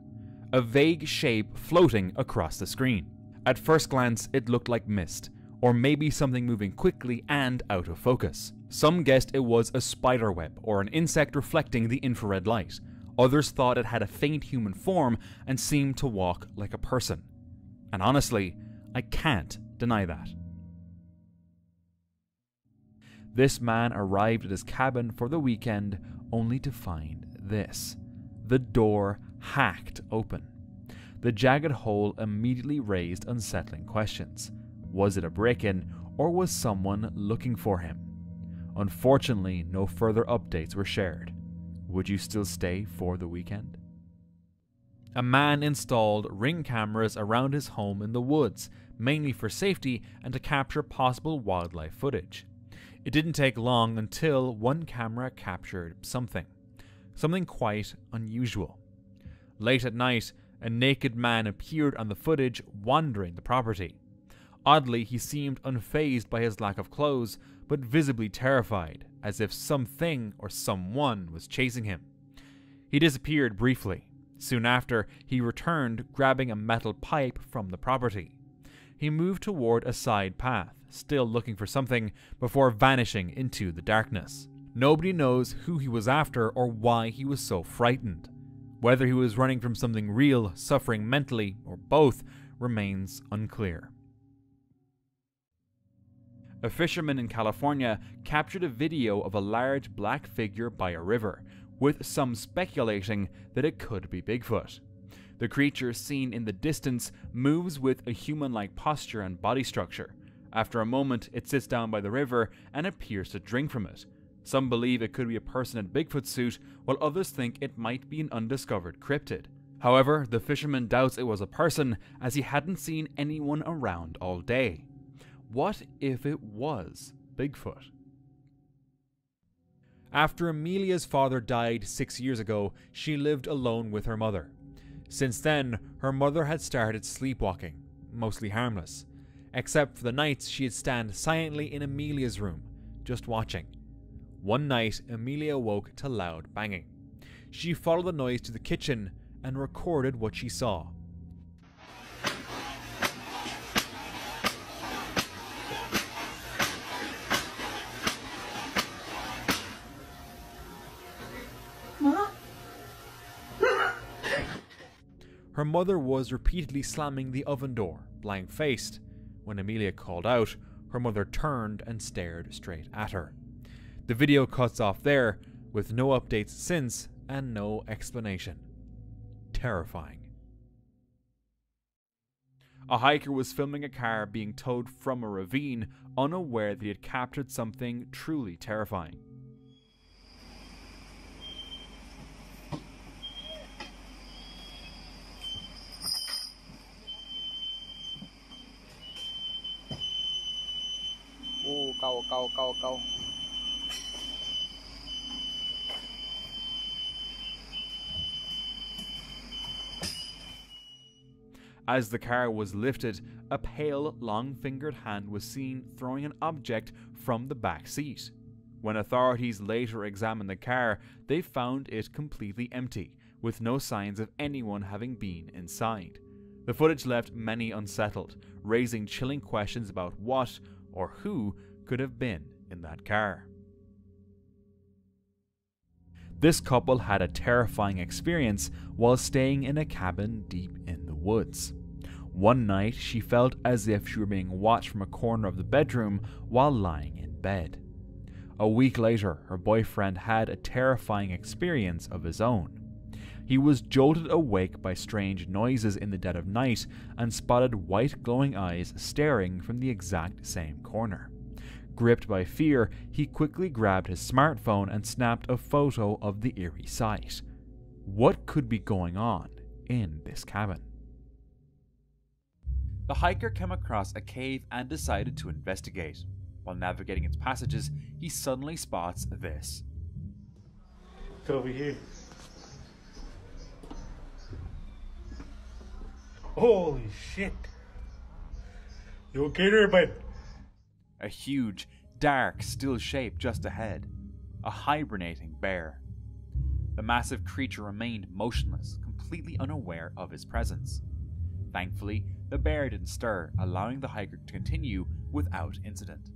A vague shape floating across the screen. At first glance, it looked like mist, or maybe something moving quickly and out of focus. Some guessed it was a spider web or an insect reflecting the infrared light. Others thought it had a faint human form and seemed to walk like a person. And honestly, I can't deny that. This man arrived at his cabin for the weekend only to find this: the door hacked open. The jagged hole immediately raised unsettling questions. Was it a break-in, or was someone looking for him? Unfortunately, no further updates were shared. Would you still stay for the weekend? A man installed Ring cameras around his home in the woods, mainly for safety and to capture possible wildlife footage. It didn't take long until one camera captured something quite unusual. Late at night, a naked man appeared on the footage, wandering the property. Oddly, he seemed unfazed by his lack of clothes, but visibly terrified, as if something or someone was chasing him. He disappeared briefly. Soon after, he returned, grabbing a metal pipe from the property. He moved toward a side path, still looking for something, before vanishing into the darkness. Nobody knows who he was after or why he was so frightened. Whether he was running from something real, suffering mentally, or both, remains unclear. A fisherman in California captured a video of a large black figure by a river, with some speculating that it could be Bigfoot. The creature seen in the distance moves with a human-like posture and body structure. After a moment, it sits down by the river and appears to drink from it. Some believe it could be a person in Bigfoot suit, while others think it might be an undiscovered cryptid. However, the fisherman doubts it was a person, as he hadn't seen anyone around all day. What if it was Bigfoot? After Amelia's father died 6 years ago, she lived alone with her mother. Since then, her mother had started sleepwalking, mostly harmless. Except for the nights she'd stand silently in Amelia's room, just watching. One night, Amelia woke to loud banging. She followed the noise to the kitchen and recorded what she saw. Her mother was repeatedly slamming the oven door, blank-faced. When Amelia called out, her mother turned and stared straight at her. The video cuts off there, with no updates since and no explanation. Terrifying. A hiker was filming a car being towed from a ravine, unaware that he had captured something truly terrifying. Go. As the car was lifted, a pale, long-fingered hand was seen throwing an object from the back seat. When authorities later examined the car, they found it completely empty, with no signs of anyone having been inside. The footage left many unsettled, raising chilling questions about what or who could have been in that car. This couple had a terrifying experience while staying in a cabin deep in the woods. One night, she felt as if she were being watched from a corner of the bedroom while lying in bed. A week later, her boyfriend had a terrifying experience of his own. He was jolted awake by strange noises in the dead of night and spotted white glowing eyes staring from the exact same corner. Gripped by fear, he quickly grabbed his smartphone and snapped a photo of the eerie sight. What could be going on in this cabin? The hiker came across a cave and decided to investigate. While navigating its passages, he suddenly spots this. It's over here. Holy shit. You okay there, bud? A huge, dark, still shape just ahead. A hibernating bear. The massive creature remained motionless, completely unaware of his presence. Thankfully, the bear didn't stir, allowing the hiker to continue without incident.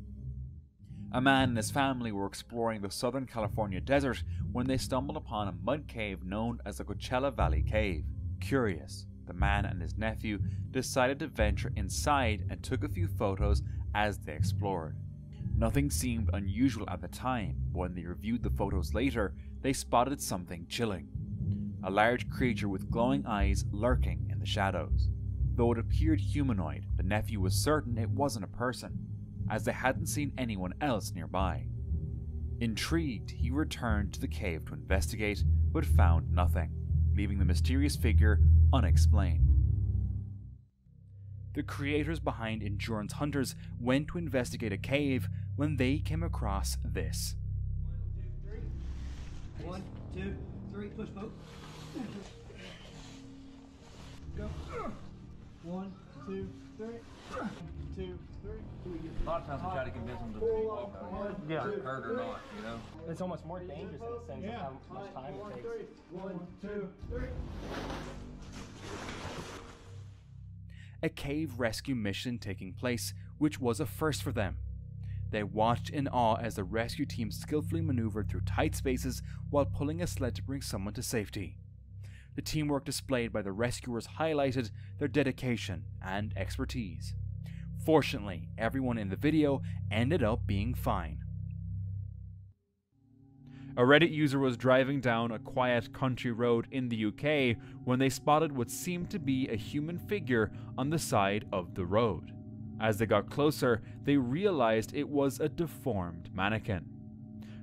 A man and his family were exploring the Southern California desert when they stumbled upon a mud cave known as the Coachella Valley Cave. Curious, the man and his nephew decided to venture inside and took a few photos as they explored. Nothing seemed unusual at the time, but when they reviewed the photos later, they spotted something chilling. A large creature with glowing eyes lurking in the shadows. Though it appeared humanoid, the nephew was certain it wasn't a person, as they hadn't seen anyone else nearby. Intrigued, he returned to the cave to investigate, but found nothing, leaving the mysterious figure unexplained. The creators behind Endurance Hunters went to investigate a cave when they came across this. 1, 2, 3, push boat. Go. 1, 2, 3. 2, 3. A lot of times we try to convince them to walk out Yeah. hurt or not, you know? It's almost more dangerous in the sense of how much time it takes. 1, 2, 3. A cave rescue mission taking place, which was a first for them. They watched in awe as the rescue team skillfully maneuvered through tight spaces while pulling a sled to bring someone to safety. The teamwork displayed by the rescuers highlighted their dedication and expertise. Fortunately, everyone in the video ended up being fine. A Reddit user was driving down a quiet country road in the UK when they spotted what seemed to be a human figure on the side of the road. As they got closer, they realized it was a deformed mannequin.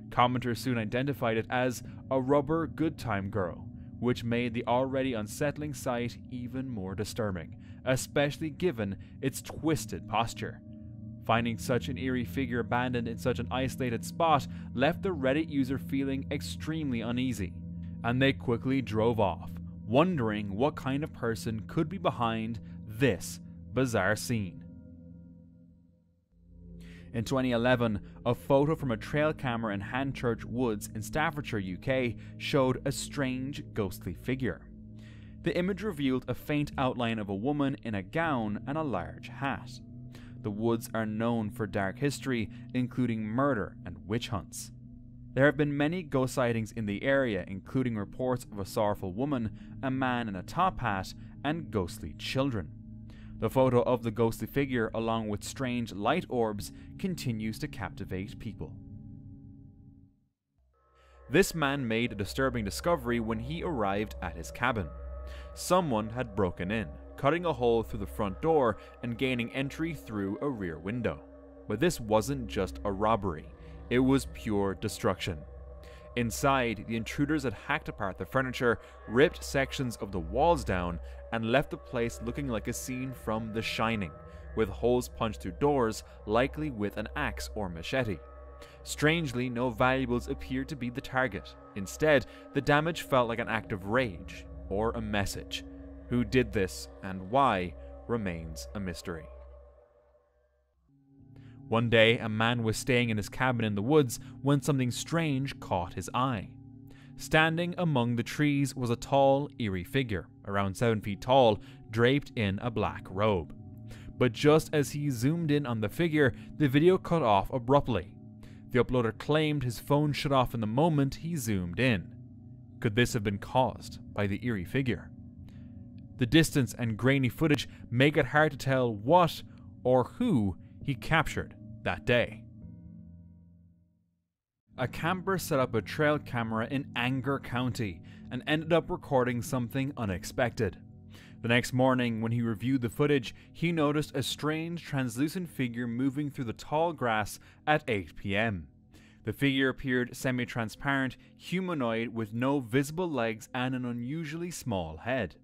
Commenters soon identified it as a rubber good time girl, which made the already unsettling sight even more disturbing, especially given its twisted posture. Finding such an eerie figure abandoned in such an isolated spot left the Reddit user feeling extremely uneasy, and they quickly drove off, wondering what kind of person could be behind this bizarre scene. In 2011, a photo from a trail camera in Hanchurch Woods in Staffordshire, UK, showed a strange, ghostly figure. The image revealed a faint outline of a woman in a gown and a large hat. The woods are known for dark history, including murder and witch hunts. There have been many ghost sightings in the area, including reports of a sorrowful woman, a man in a top hat, and ghostly children. The photo of the ghostly figure, along with strange light orbs, continues to captivate people. This man made a disturbing discovery when he arrived at his cabin. Someone had broken in, cutting a hole through the front door and gaining entry through a rear window. But this wasn't just a robbery, it was pure destruction. Inside, the intruders had hacked apart the furniture, ripped sections of the walls down, and left the place looking like a scene from The Shining, with holes punched through doors, likely with an axe or machete. Strangely, no valuables appeared to be the target. Instead, the damage felt like an act of rage, or a message. Who did this, and why, remains a mystery. One day, a man was staying in his cabin in the woods when something strange caught his eye. Standing among the trees was a tall, eerie figure, around 7 feet tall, draped in a black robe. But just as he zoomed in on the figure, the video cut off abruptly. The uploader claimed his phone shut off in the moment he zoomed in. Could this have been caused by the eerie figure? The distance and grainy footage make it hard to tell what or who he captured that day. A camper set up a trail camera in Anger County and ended up recording something unexpected. The next morning, when he reviewed the footage, he noticed a strange translucent figure moving through the tall grass at 8 p.m. The figure appeared semi-transparent, humanoid with no visible legs and an unusually small head.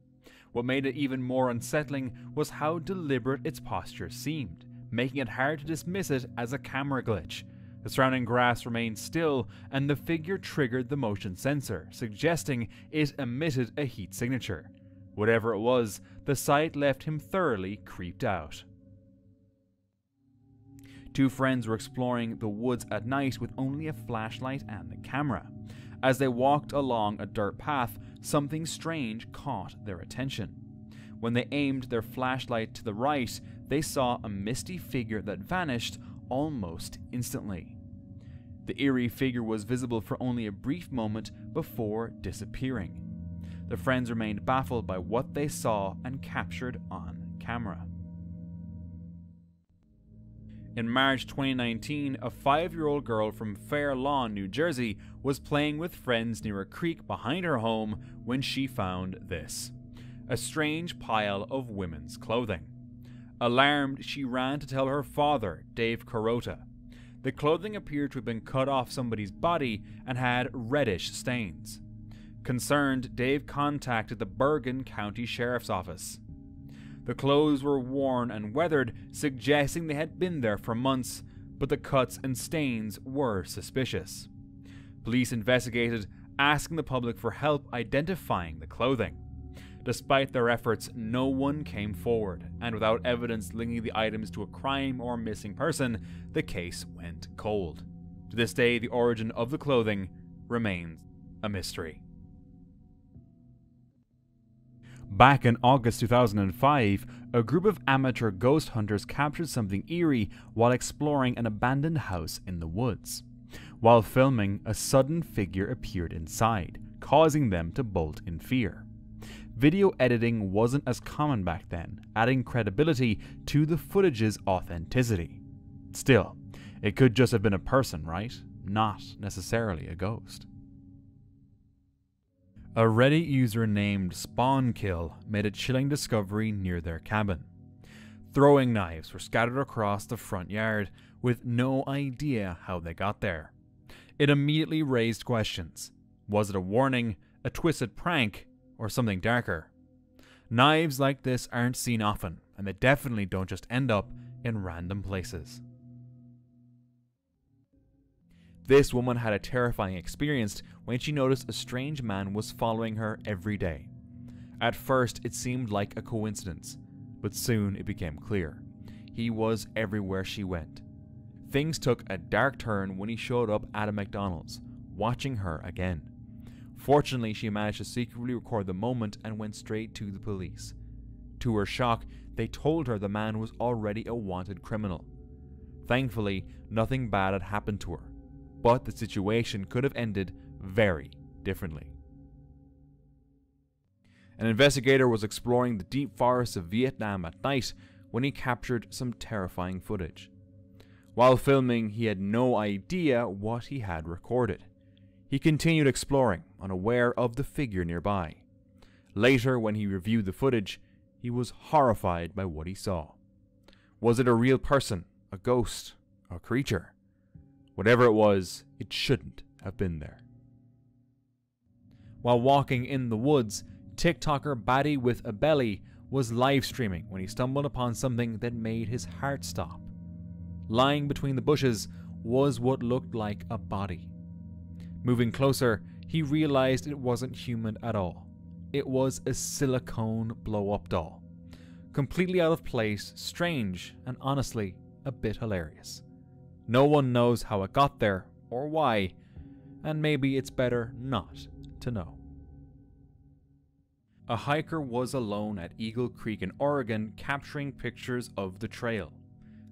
What made it even more unsettling was how deliberate its posture seemed, making it hard to dismiss it as a camera glitch. The surrounding grass remained still, and the figure triggered the motion sensor, suggesting it emitted a heat signature. Whatever it was, the sight left him thoroughly creeped out. Two friends were exploring the woods at night with only a flashlight and a camera. As they walked along a dirt path, something strange caught their attention. When they aimed their flashlight to the right, they saw a misty figure that vanished almost instantly. The eerie figure was visible for only a brief moment before disappearing. The friends remained baffled by what they saw and captured on camera. In March 2019, a 5-year-old girl from Fair Lawn, New Jersey, was playing with friends near a creek behind her home when she found this: a strange pile of women's clothing. Alarmed, she ran to tell her father, Dave Carota. The clothing appeared to have been cut off somebody's body and had reddish stains. Concerned, Dave contacted the Bergen County Sheriff's Office. The clothes were worn and weathered, suggesting they had been there for months, but the cuts and stains were suspicious. Police investigated, asking the public for help identifying the clothing. Despite their efforts, no one came forward, and without evidence linking the items to a crime or missing person, the case went cold. To this day, the origin of the clothing remains a mystery. Back in August 2005, a group of amateur ghost hunters captured something eerie while exploring an abandoned house in the woods. While filming, a sudden figure appeared inside, causing them to bolt in fear. Video editing wasn't as common back then, adding credibility to the footage's authenticity. Still, it could just have been a person, right? Not necessarily a ghost. A Reddit user named SpawnKill made a chilling discovery near their cabin. Throwing knives were scattered across the front yard, with no idea how they got there. It immediately raised questions. Was it a warning, a twisted prank, or something darker? Knives like this aren't seen often, and they definitely don't just end up in random places. This woman had a terrifying experience when she noticed a strange man was following her every day. At first, it seemed like a coincidence, but soon it became clear. He was everywhere she went. Things took a dark turn when he showed up at a McDonald's, watching her again. Fortunately, she managed to secretly record the moment and went straight to the police. To her shock, they told her the man was already a wanted criminal. Thankfully, nothing bad had happened to her, but the situation could have ended very differently. An investigator was exploring the deep forests of Vietnam at night when he captured some terrifying footage. While filming, he had no idea what he had recorded. He continued exploring, unaware of the figure nearby. Later, when he reviewed the footage, he was horrified by what he saw. Was it a real person, a ghost, a creature? Whatever it was, it shouldn't have been there. While walking in the woods, TikToker Baddie with a Belly was live streaming when he stumbled upon something that made his heart stop. Lying between the bushes was what looked like a body. Moving closer, he realized it wasn't human at all. It was a silicone blow-up doll. Completely out of place, strange, and honestly, a bit hilarious. No one knows how it got there, or why, and maybe it's better not to know. A hiker was alone at Eagle Creek in Oregon capturing pictures of the trail.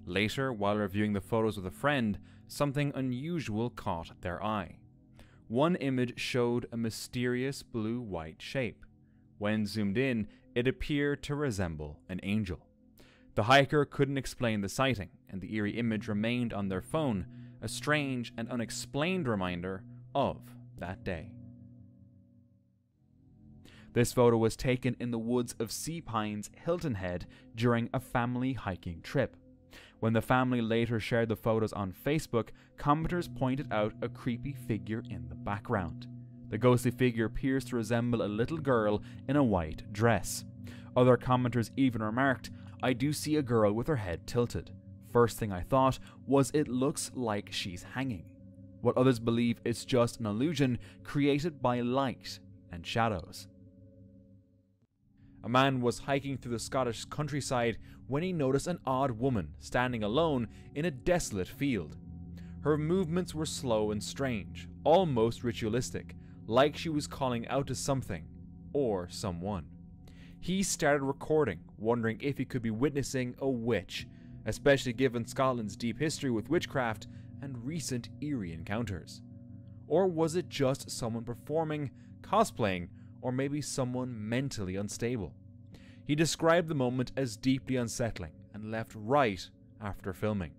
Later, while reviewing the photos with a friend, something unusual caught their eye. One image showed a mysterious blue-white shape. When zoomed in, it appeared to resemble an angel. The hiker couldn't explain the sighting, and the eerie image remained on their phone, a strange and unexplained reminder of that day. This photo was taken in the woods of Sea Pines, Hilton Head during a family hiking trip. When the family later shared the photos on Facebook, commenters pointed out a creepy figure in the background. The ghostly figure appears to resemble a little girl in a white dress. Other commenters even remarked, "I do see a girl with her head tilted. First thing I thought was it looks like she's hanging." What others believe it's just an illusion created by light and shadows. A man was hiking through the Scottish countryside when he noticed an odd woman standing alone in a desolate field. Her movements were slow and strange, almost ritualistic, like she was calling out to something or someone. He started recording, wondering if he could be witnessing a witch, especially given Scotland's deep history with witchcraft and recent eerie encounters. Or was it just someone performing, cosplaying, or maybe someone mentally unstable. He described the moment as deeply unsettling and left right after filming.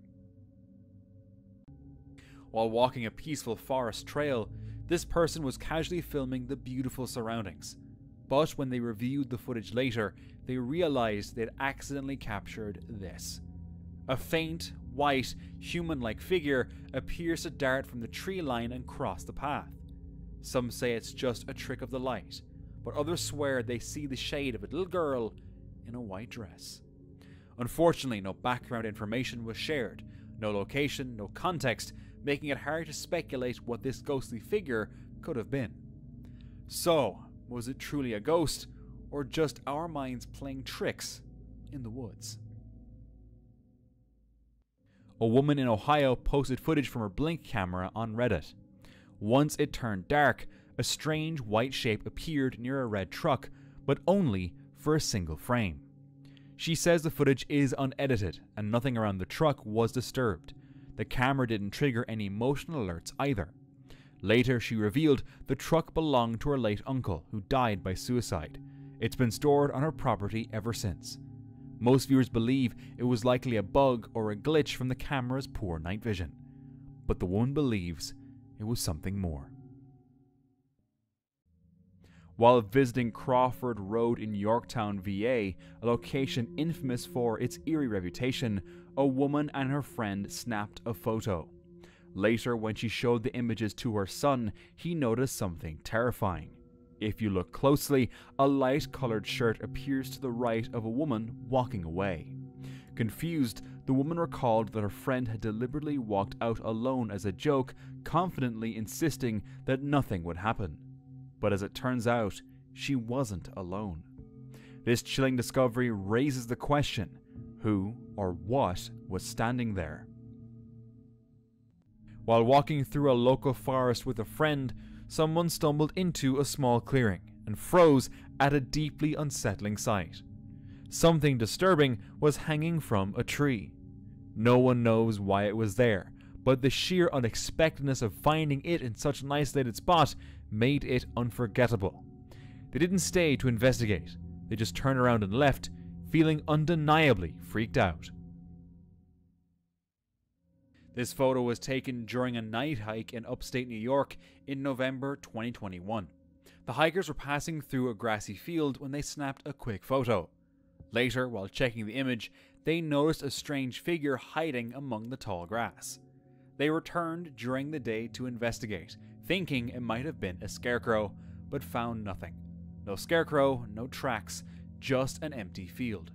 While walking a peaceful forest trail, this person was casually filming the beautiful surroundings. But when they reviewed the footage later, they realized they'd accidentally captured this. A faint, white, human-like figure appears to dart from the tree line and cross the path. Some say it's just a trick of the light, but others swear they see the shade of a little girl in a white dress. Unfortunately, no background information was shared, no location, no context, making it hard to speculate what this ghostly figure could have been. So, was it truly a ghost, or just our minds playing tricks in the woods? A woman in Ohio posted footage from her Blink camera on Reddit. Once it turned dark, a strange white shape appeared near a red truck, but only for a single frame. She says the footage is unedited and nothing around the truck was disturbed. The camera didn't trigger any emotional alerts either. Later, she revealed the truck belonged to her late uncle, who died by suicide. It's been stored on her property ever since. Most viewers believe it was likely a bug or a glitch from the camera's poor night vision. But the woman believes it was something more. While visiting Crawford Road in Yorktown, VA, a location infamous for its eerie reputation, a woman and her friend snapped a photo. Later, when she showed the images to her son, he noticed something terrifying. If you look closely, a light-colored shirt appears to the right of a woman walking away. Confused, the woman recalled that her friend had deliberately walked out alone as a joke, confidently insisting that nothing would happen. But as it turns out, she wasn't alone. This chilling discovery raises the question, who or what was standing there? While walking through a local forest with a friend, someone stumbled into a small clearing and froze at a deeply unsettling sight. Something disturbing was hanging from a tree. No one knows why it was there, but the sheer unexpectedness of finding it in such an isolated spot made it unforgettable. They didn't stay to investigate, they just turned around and left, feeling undeniably freaked out. This photo was taken during a night hike in upstate New York in November 2021. The hikers were passing through a grassy field when they snapped a quick photo. Later, while checking the image, they noticed a strange figure hiding among the tall grass. They returned during the day to investigate, thinking it might have been a scarecrow, but found nothing. No scarecrow, no tracks, just an empty field.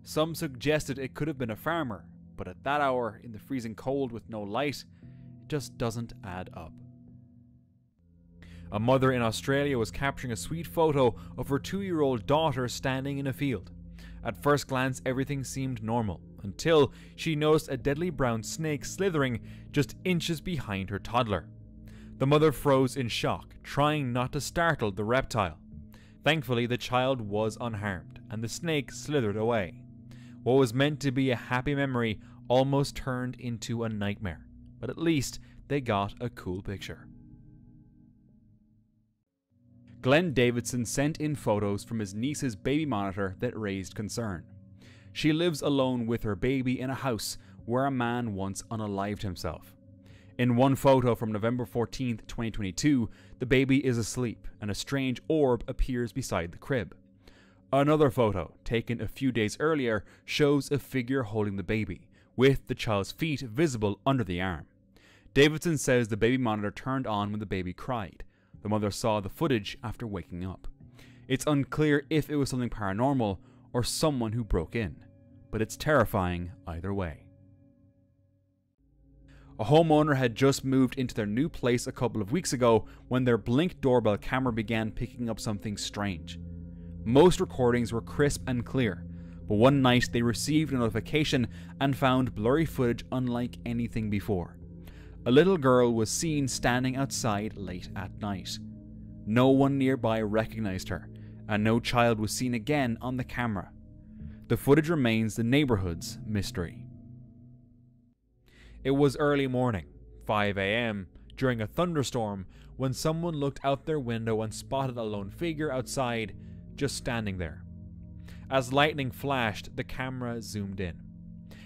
Some suggested it could have been a farmer, but at that hour, in the freezing cold with no light, it just doesn't add up. A mother in Australia was capturing a sweet photo of her 2-year-old daughter standing in a field. At first glance, everything seemed normal, until she noticed a deadly brown snake slithering just inches behind her toddler. The mother froze in shock, trying not to startle the reptile. Thankfully, the child was unharmed, and the snake slithered away. What was meant to be a happy memory almost turned into a nightmare, but at least they got a cool picture. Glenn Davidson sent in photos from his niece's baby monitor that raised concern. She lives alone with her baby in a house where a man once unalived himself. In one photo from November 14, 2022, the baby is asleep and a strange orb appears beside the crib. Another photo, taken a few days earlier, shows a figure holding the baby, with the child's feet visible under the arm. Davidson says the baby monitor turned on when the baby cried. The mother saw the footage after waking up. It's unclear if it was something paranormal or someone who broke in, but it's terrifying either way. A homeowner had just moved into their new place a couple of weeks ago when their Blink doorbell camera began picking up something strange. Most recordings were crisp and clear, but one night they received a notification and found blurry footage unlike anything before. A little girl was seen standing outside late at night. No one nearby recognized her, and no child was seen again on the camera. The footage remains the neighborhood's mystery. It was early morning, 5 a.m., during a thunderstorm when someone looked out their window and spotted a lone figure outside, just standing there. As lightning flashed, the camera zoomed in.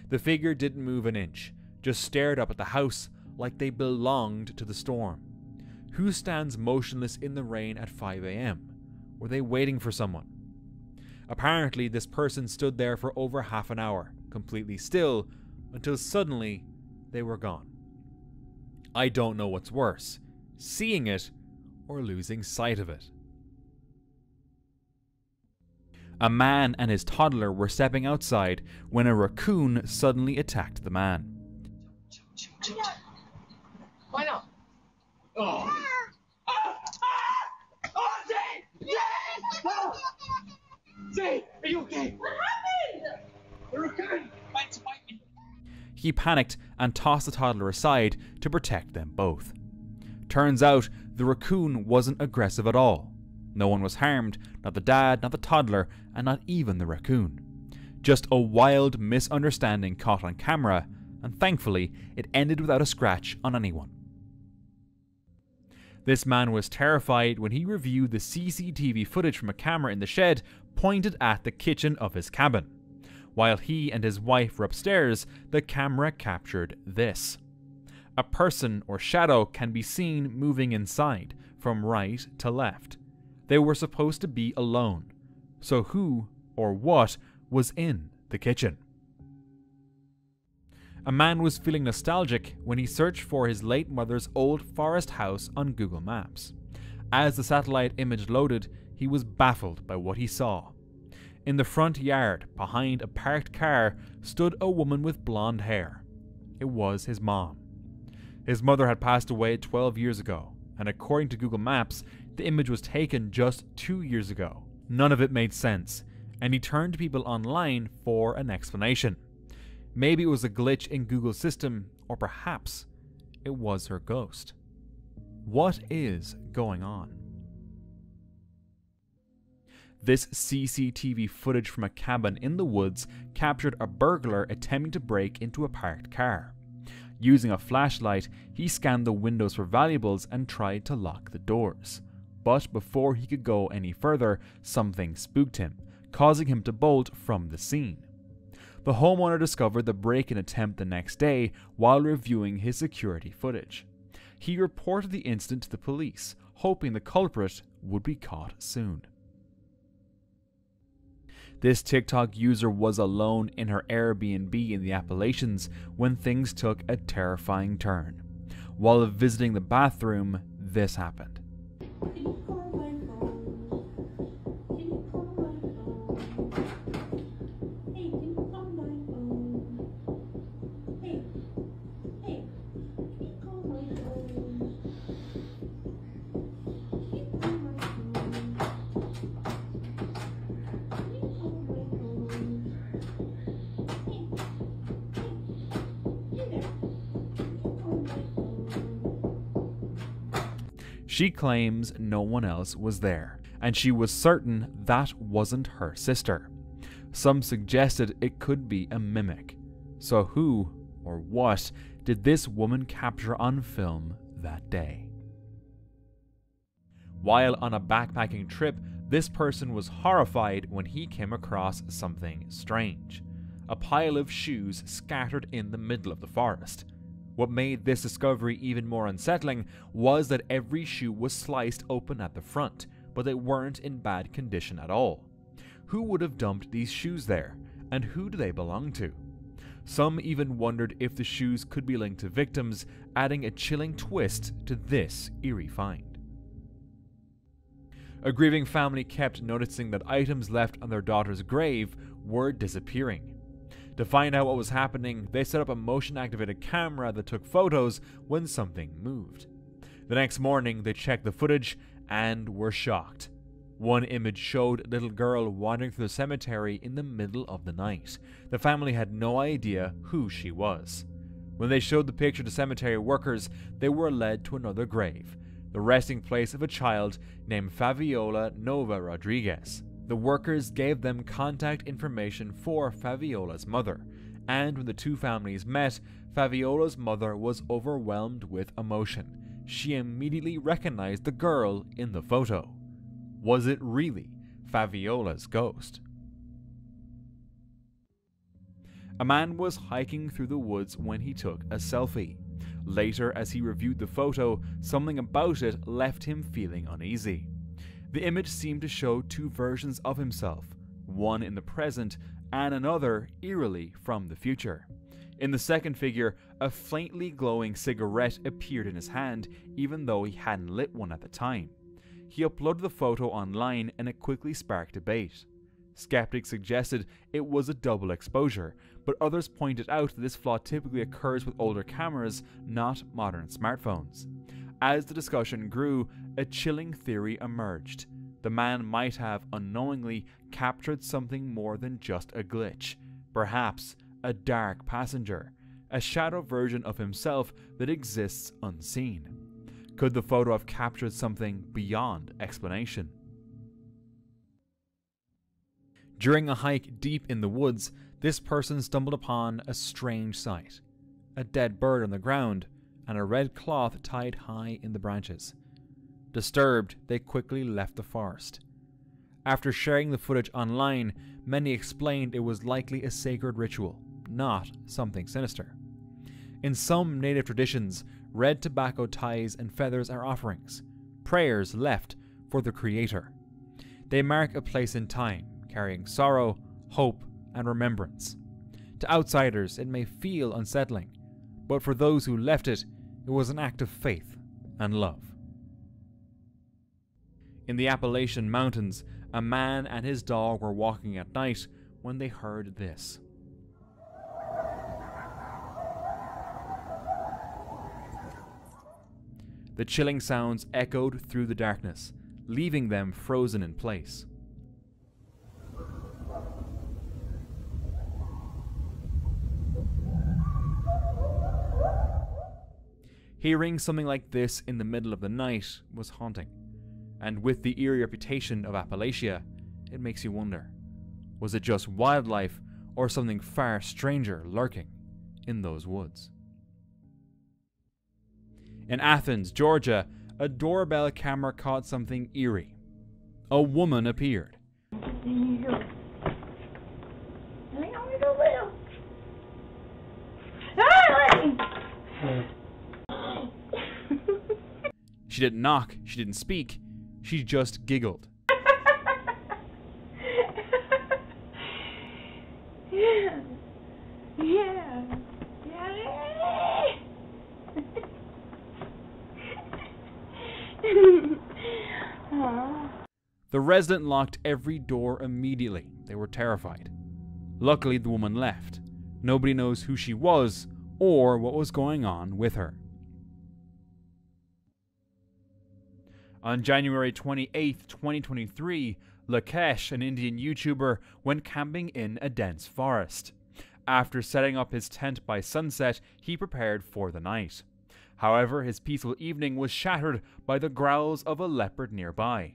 The figure didn't move an inch, just stared up at the house like they belonged to the storm. Who stands motionless in the rain at 5 a.m.? Were they waiting for someone? Apparently, this person stood there for over half an hour, completely still, until suddenly they were gone. I don't know what's worse, seeing it or losing sight of it. A man and his toddler were stepping outside when a raccoon suddenly attacked the man. Why not? Oh. Zay, are you okay? What happened? The raccoon tried to bite me. He panicked and tossed the toddler aside to protect them both. Turns out the raccoon wasn't aggressive at all. No one was harmed, not the dad, not the toddler, and not even the raccoon. Just a wild misunderstanding caught on camera, and thankfully it ended without a scratch on anyone. This man was terrified when he reviewed the CCTV footage from a camera in the shed pointed at the kitchen of his cabin. While he and his wife were upstairs, the camera captured this. A person or shadow can be seen moving inside, from right to left. They were supposed to be alone. So who or what was in the kitchen? A man was feeling nostalgic when he searched for his late mother's old forest house on Google Maps. As the satellite image loaded, he was baffled by what he saw. In the front yard, behind a parked car, stood a woman with blonde hair. It was his mom. His mother had passed away 12 years ago, and according to Google Maps, the image was taken just 2 years ago. None of it made sense, and he turned to people online for an explanation. Maybe it was a glitch in Google's system, or perhaps it was her ghost. What is going on? This CCTV footage from a cabin in the woods captured a burglar attempting to break into a parked car. Using a flashlight, he scanned the windows for valuables and tried to lock the doors. But before he could go any further, something spooked him, causing him to bolt from the scene. The homeowner discovered the break-in attempt the next day while reviewing his security footage. He reported the incident to the police, hoping the culprit would be caught soon. This TikTok user was alone in her Airbnb in the Appalachians when things took a terrifying turn. While visiting the bathroom, this happened. She claims no one else was there, and she was certain that wasn't her sister. Some suggested it could be a mimic. So who or what did this woman capture on film that day? While on a backpacking trip, this person was horrified when he came across something strange. A pile of shoes scattered in the middle of the forest. What made this discovery even more unsettling was that every shoe was sliced open at the front, but they weren't in bad condition at all. Who would have dumped these shoes there, and who do they belong to? Some even wondered if the shoes could be linked to victims, adding a chilling twist to this eerie find. A grieving family kept noticing that items left on their daughter's grave were disappearing. To find out what was happening, they set up a motion-activated camera that took photos when something moved. The next morning, they checked the footage and were shocked. One image showed a little girl wandering through the cemetery in the middle of the night. The family had no idea who she was. When they showed the picture to cemetery workers, they were led to another grave, the resting place of a child named Fabiola Nova Rodriguez. The workers gave them contact information for Faviola's mother, and when the two families met, Faviola's mother was overwhelmed with emotion. she immediately recognized the girl in the photo. Was it really Faviola's ghost? A man was hiking through the woods when he took a selfie. Later, as he reviewed the photo, something about it left him feeling uneasy. The image seemed to show two versions of himself, one in the present and another eerily from the future. In the second figure, a faintly glowing cigarette appeared in his hand, even though he hadn't lit one at the time. He uploaded the photo online and it quickly sparked debate. Skeptics suggested it was a double exposure, but others pointed out that this flaw typically occurs with older cameras, not modern smartphones. As the discussion grew, a chilling theory emerged. The man might have unknowingly captured something more than just a glitch, perhaps a dark passenger, a shadow version of himself that exists unseen. Could the photo have captured something beyond explanation? During a hike deep in the woods, this person stumbled upon a strange sight. A dead bird on the ground and a red cloth tied high in the branches. Disturbed, they quickly left the forest. After sharing the footage online, many explained it was likely a sacred ritual, not something sinister. In some native traditions, red tobacco ties and feathers are offerings, prayers left for the Creator. They mark a place in time, carrying sorrow, hope, and remembrance. To outsiders, it may feel unsettling, but for those who left it, it was an act of faith and love. In the Appalachian Mountains, a man and his dog were walking at night when they heard this. The chilling sounds echoed through the darkness, leaving them frozen in place. Hearing something like this in the middle of the night was haunting, and with the eerie reputation of Appalachia, it makes you wonder, was it just wildlife or something far stranger lurking in those woods? In Athens, Georgia, a doorbell camera caught something eerie. A woman appeared. She didn't knock, she didn't speak, she just giggled. The resident locked every door immediately. They were terrified. Luckily, the woman left. Nobody knows who she was or what was going on with her. On January 28, 2023, Lakesh, an Indian YouTuber, went camping in a dense forest. After setting up his tent by sunset, he prepared for the night. However, his peaceful evening was shattered by the growls of a leopard nearby.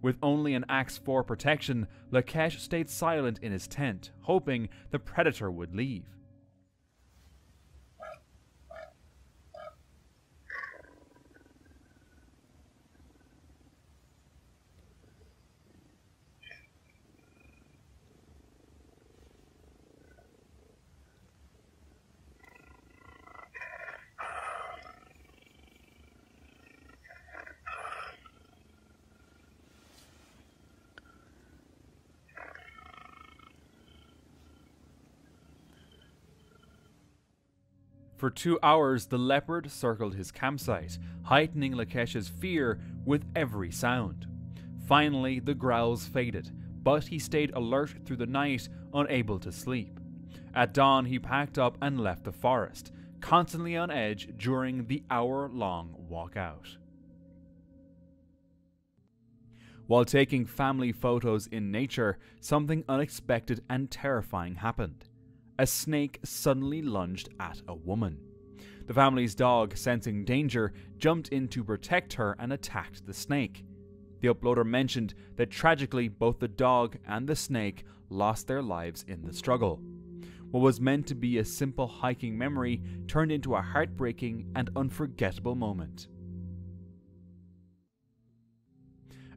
With only an axe for protection, Lakesh stayed silent in his tent, hoping the predator would leave. For 2 hours, the leopard circled his campsite, heightening Lakesh's fear with every sound. Finally, the growls faded, but he stayed alert through the night, unable to sleep. At dawn, he packed up and left the forest, constantly on edge during the hour-long walkout. While taking family photos in nature, something unexpected and terrifying happened. A snake suddenly lunged at a woman. The family's dog, sensing danger, jumped in to protect her and attacked the snake. The uploader mentioned that tragically both the dog and the snake lost their lives in the struggle. What was meant to be a simple hiking memory turned into a heartbreaking and unforgettable moment.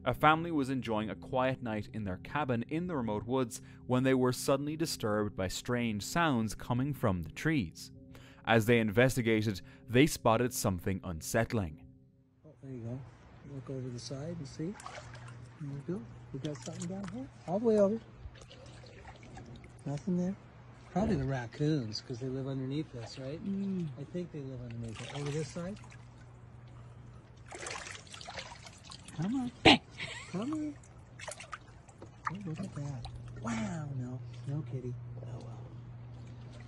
A family was enjoying a quiet night in their cabin in the remote woods when they were suddenly disturbed by strange sounds coming from the trees. As they investigated, they spotted something unsettling. Oh, there you go. Look over the side and see. There you go. We got something down here? All the way over. Nothing there? Probably the raccoons, because they live underneath this, right? I think they live underneath it. Over this side? Come on. Bang! Come on. Oh, look at that. Wow, no. No kitty. Oh, well.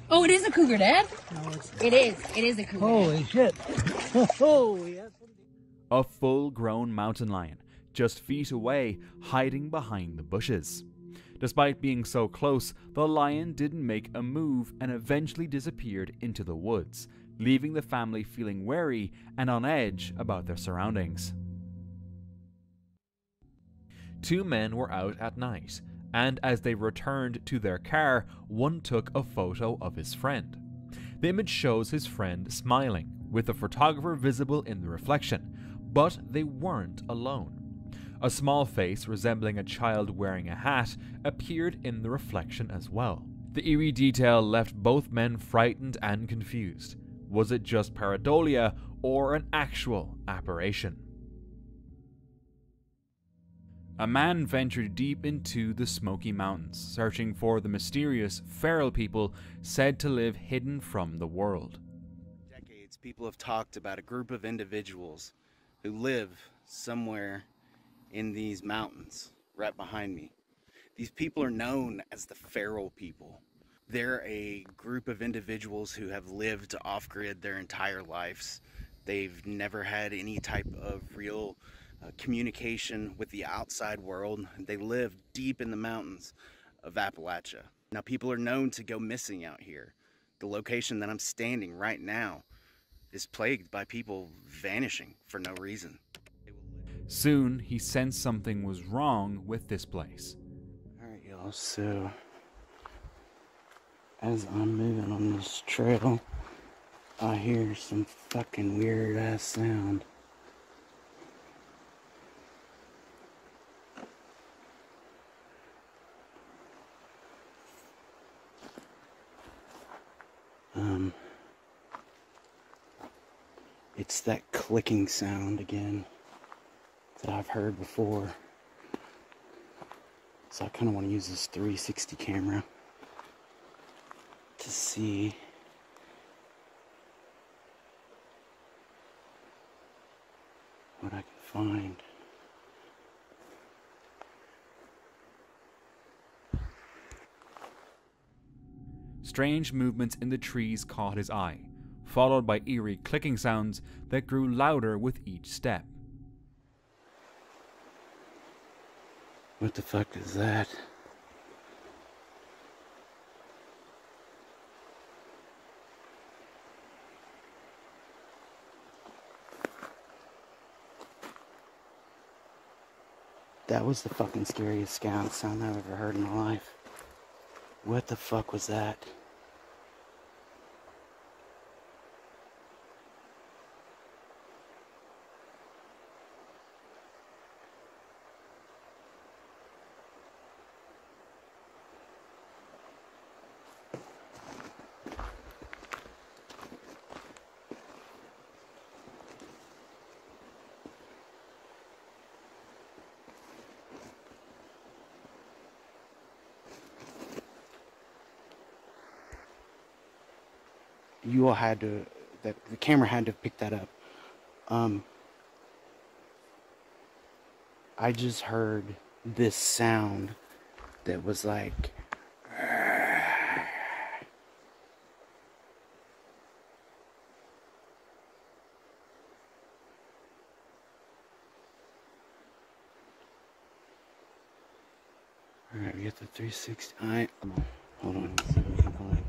Oh, it is a cougar, Dad? No, it's It is. It is a cougar. Holy shit. Oh, yes. A full-grown mountain lion, just feet away, hiding behind the bushes. Despite being so close, the lion didn't make a move and eventually disappeared into the woods, leaving the family feeling wary and on edge about their surroundings. 2 men were out at night, and as they returned to their car, one took a photo of his friend. The image shows his friend smiling, with the photographer visible in the reflection, but they weren't alone. A small face resembling a child wearing a hat appeared in the reflection as well. The eerie detail left both men frightened and confused. Was it just pareidolia or an actual apparition? A man ventured deep into the Smoky Mountains, searching for the mysterious, feral people said to live hidden from the world. For decades, people have talked about a group of individuals who live somewhere in these mountains right behind me. These people are known as the feral people. They're a group of individuals who have lived off-grid their entire lives. They've never had any type of real communication with the outside world. They live deep in the mountains of Appalachia. Now, people are known to go missing out here. The location that I'm standing right now is plagued by people vanishing for no reason. Soon, he sensed something was wrong with this place. Alright, y'all, so as I'm moving on this trail, I hear some fucking weird ass sound. It's that clicking sound again that I've heard before. So I kind of want to use this 360 camera to see what I can find. Strange movements in the trees caught his eye, followed by eerie clicking sounds that grew louder with each step. What the fuck is that? That was the fucking scariest sound I've ever heard in my life. What the fuck was that? You all had to, the camera had to pick that up. I just heard this sound that was like, Alright, we got the 360. Alright, hold on. Let's see what we can find.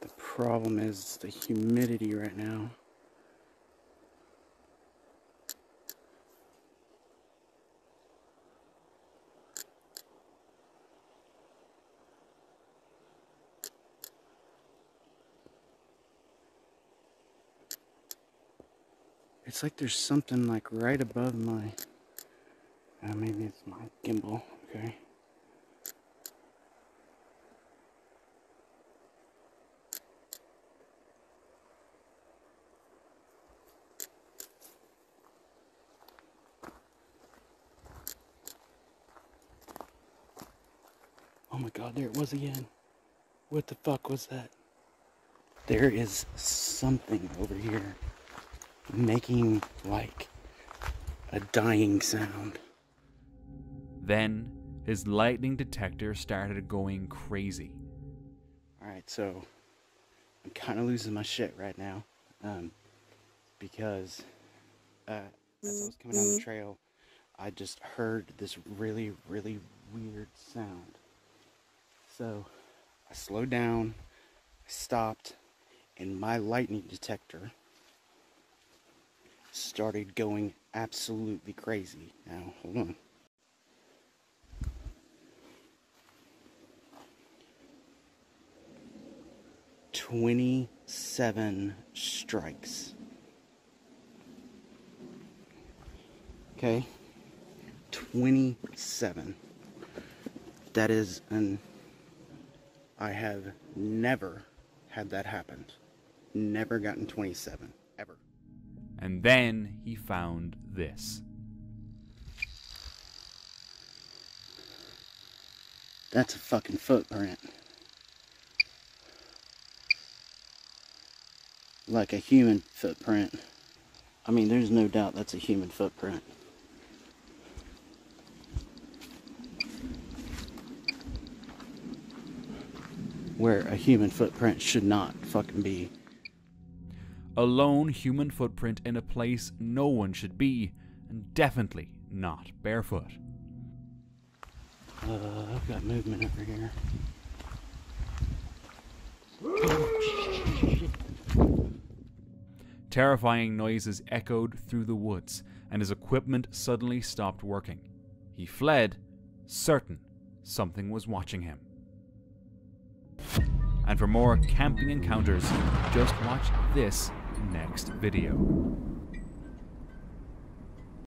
The problem is the humidity right now. It's like there's something like right above my, maybe it's my gimbal, okay. Oh my God, there it was again. What the fuck was that? There is something over here making like a dying sound. Then his lightning detector started going crazy. Alright, so I'm kind of losing my shit right now. Because as I was coming down the trail, I just heard this really, really weird sound. So I slowed down, I stopped, and my lightning detector started going absolutely crazy. Now, hold on. "27 strikes." Okay? 27. That is I have never had that happen. Never gotten 27. Ever. And then he found this. That's a fucking footprint. Like a human footprint. I mean, there's no doubt that's a human footprint. Where a human footprint should not fucking be. A lone human footprint in a place no one should be, and definitely not barefoot. I've got movement over here. Terrifying noises echoed through the woods, and his equipment suddenly stopped working. He fled, certain something was watching him. And for more camping encounters, just watch this next video.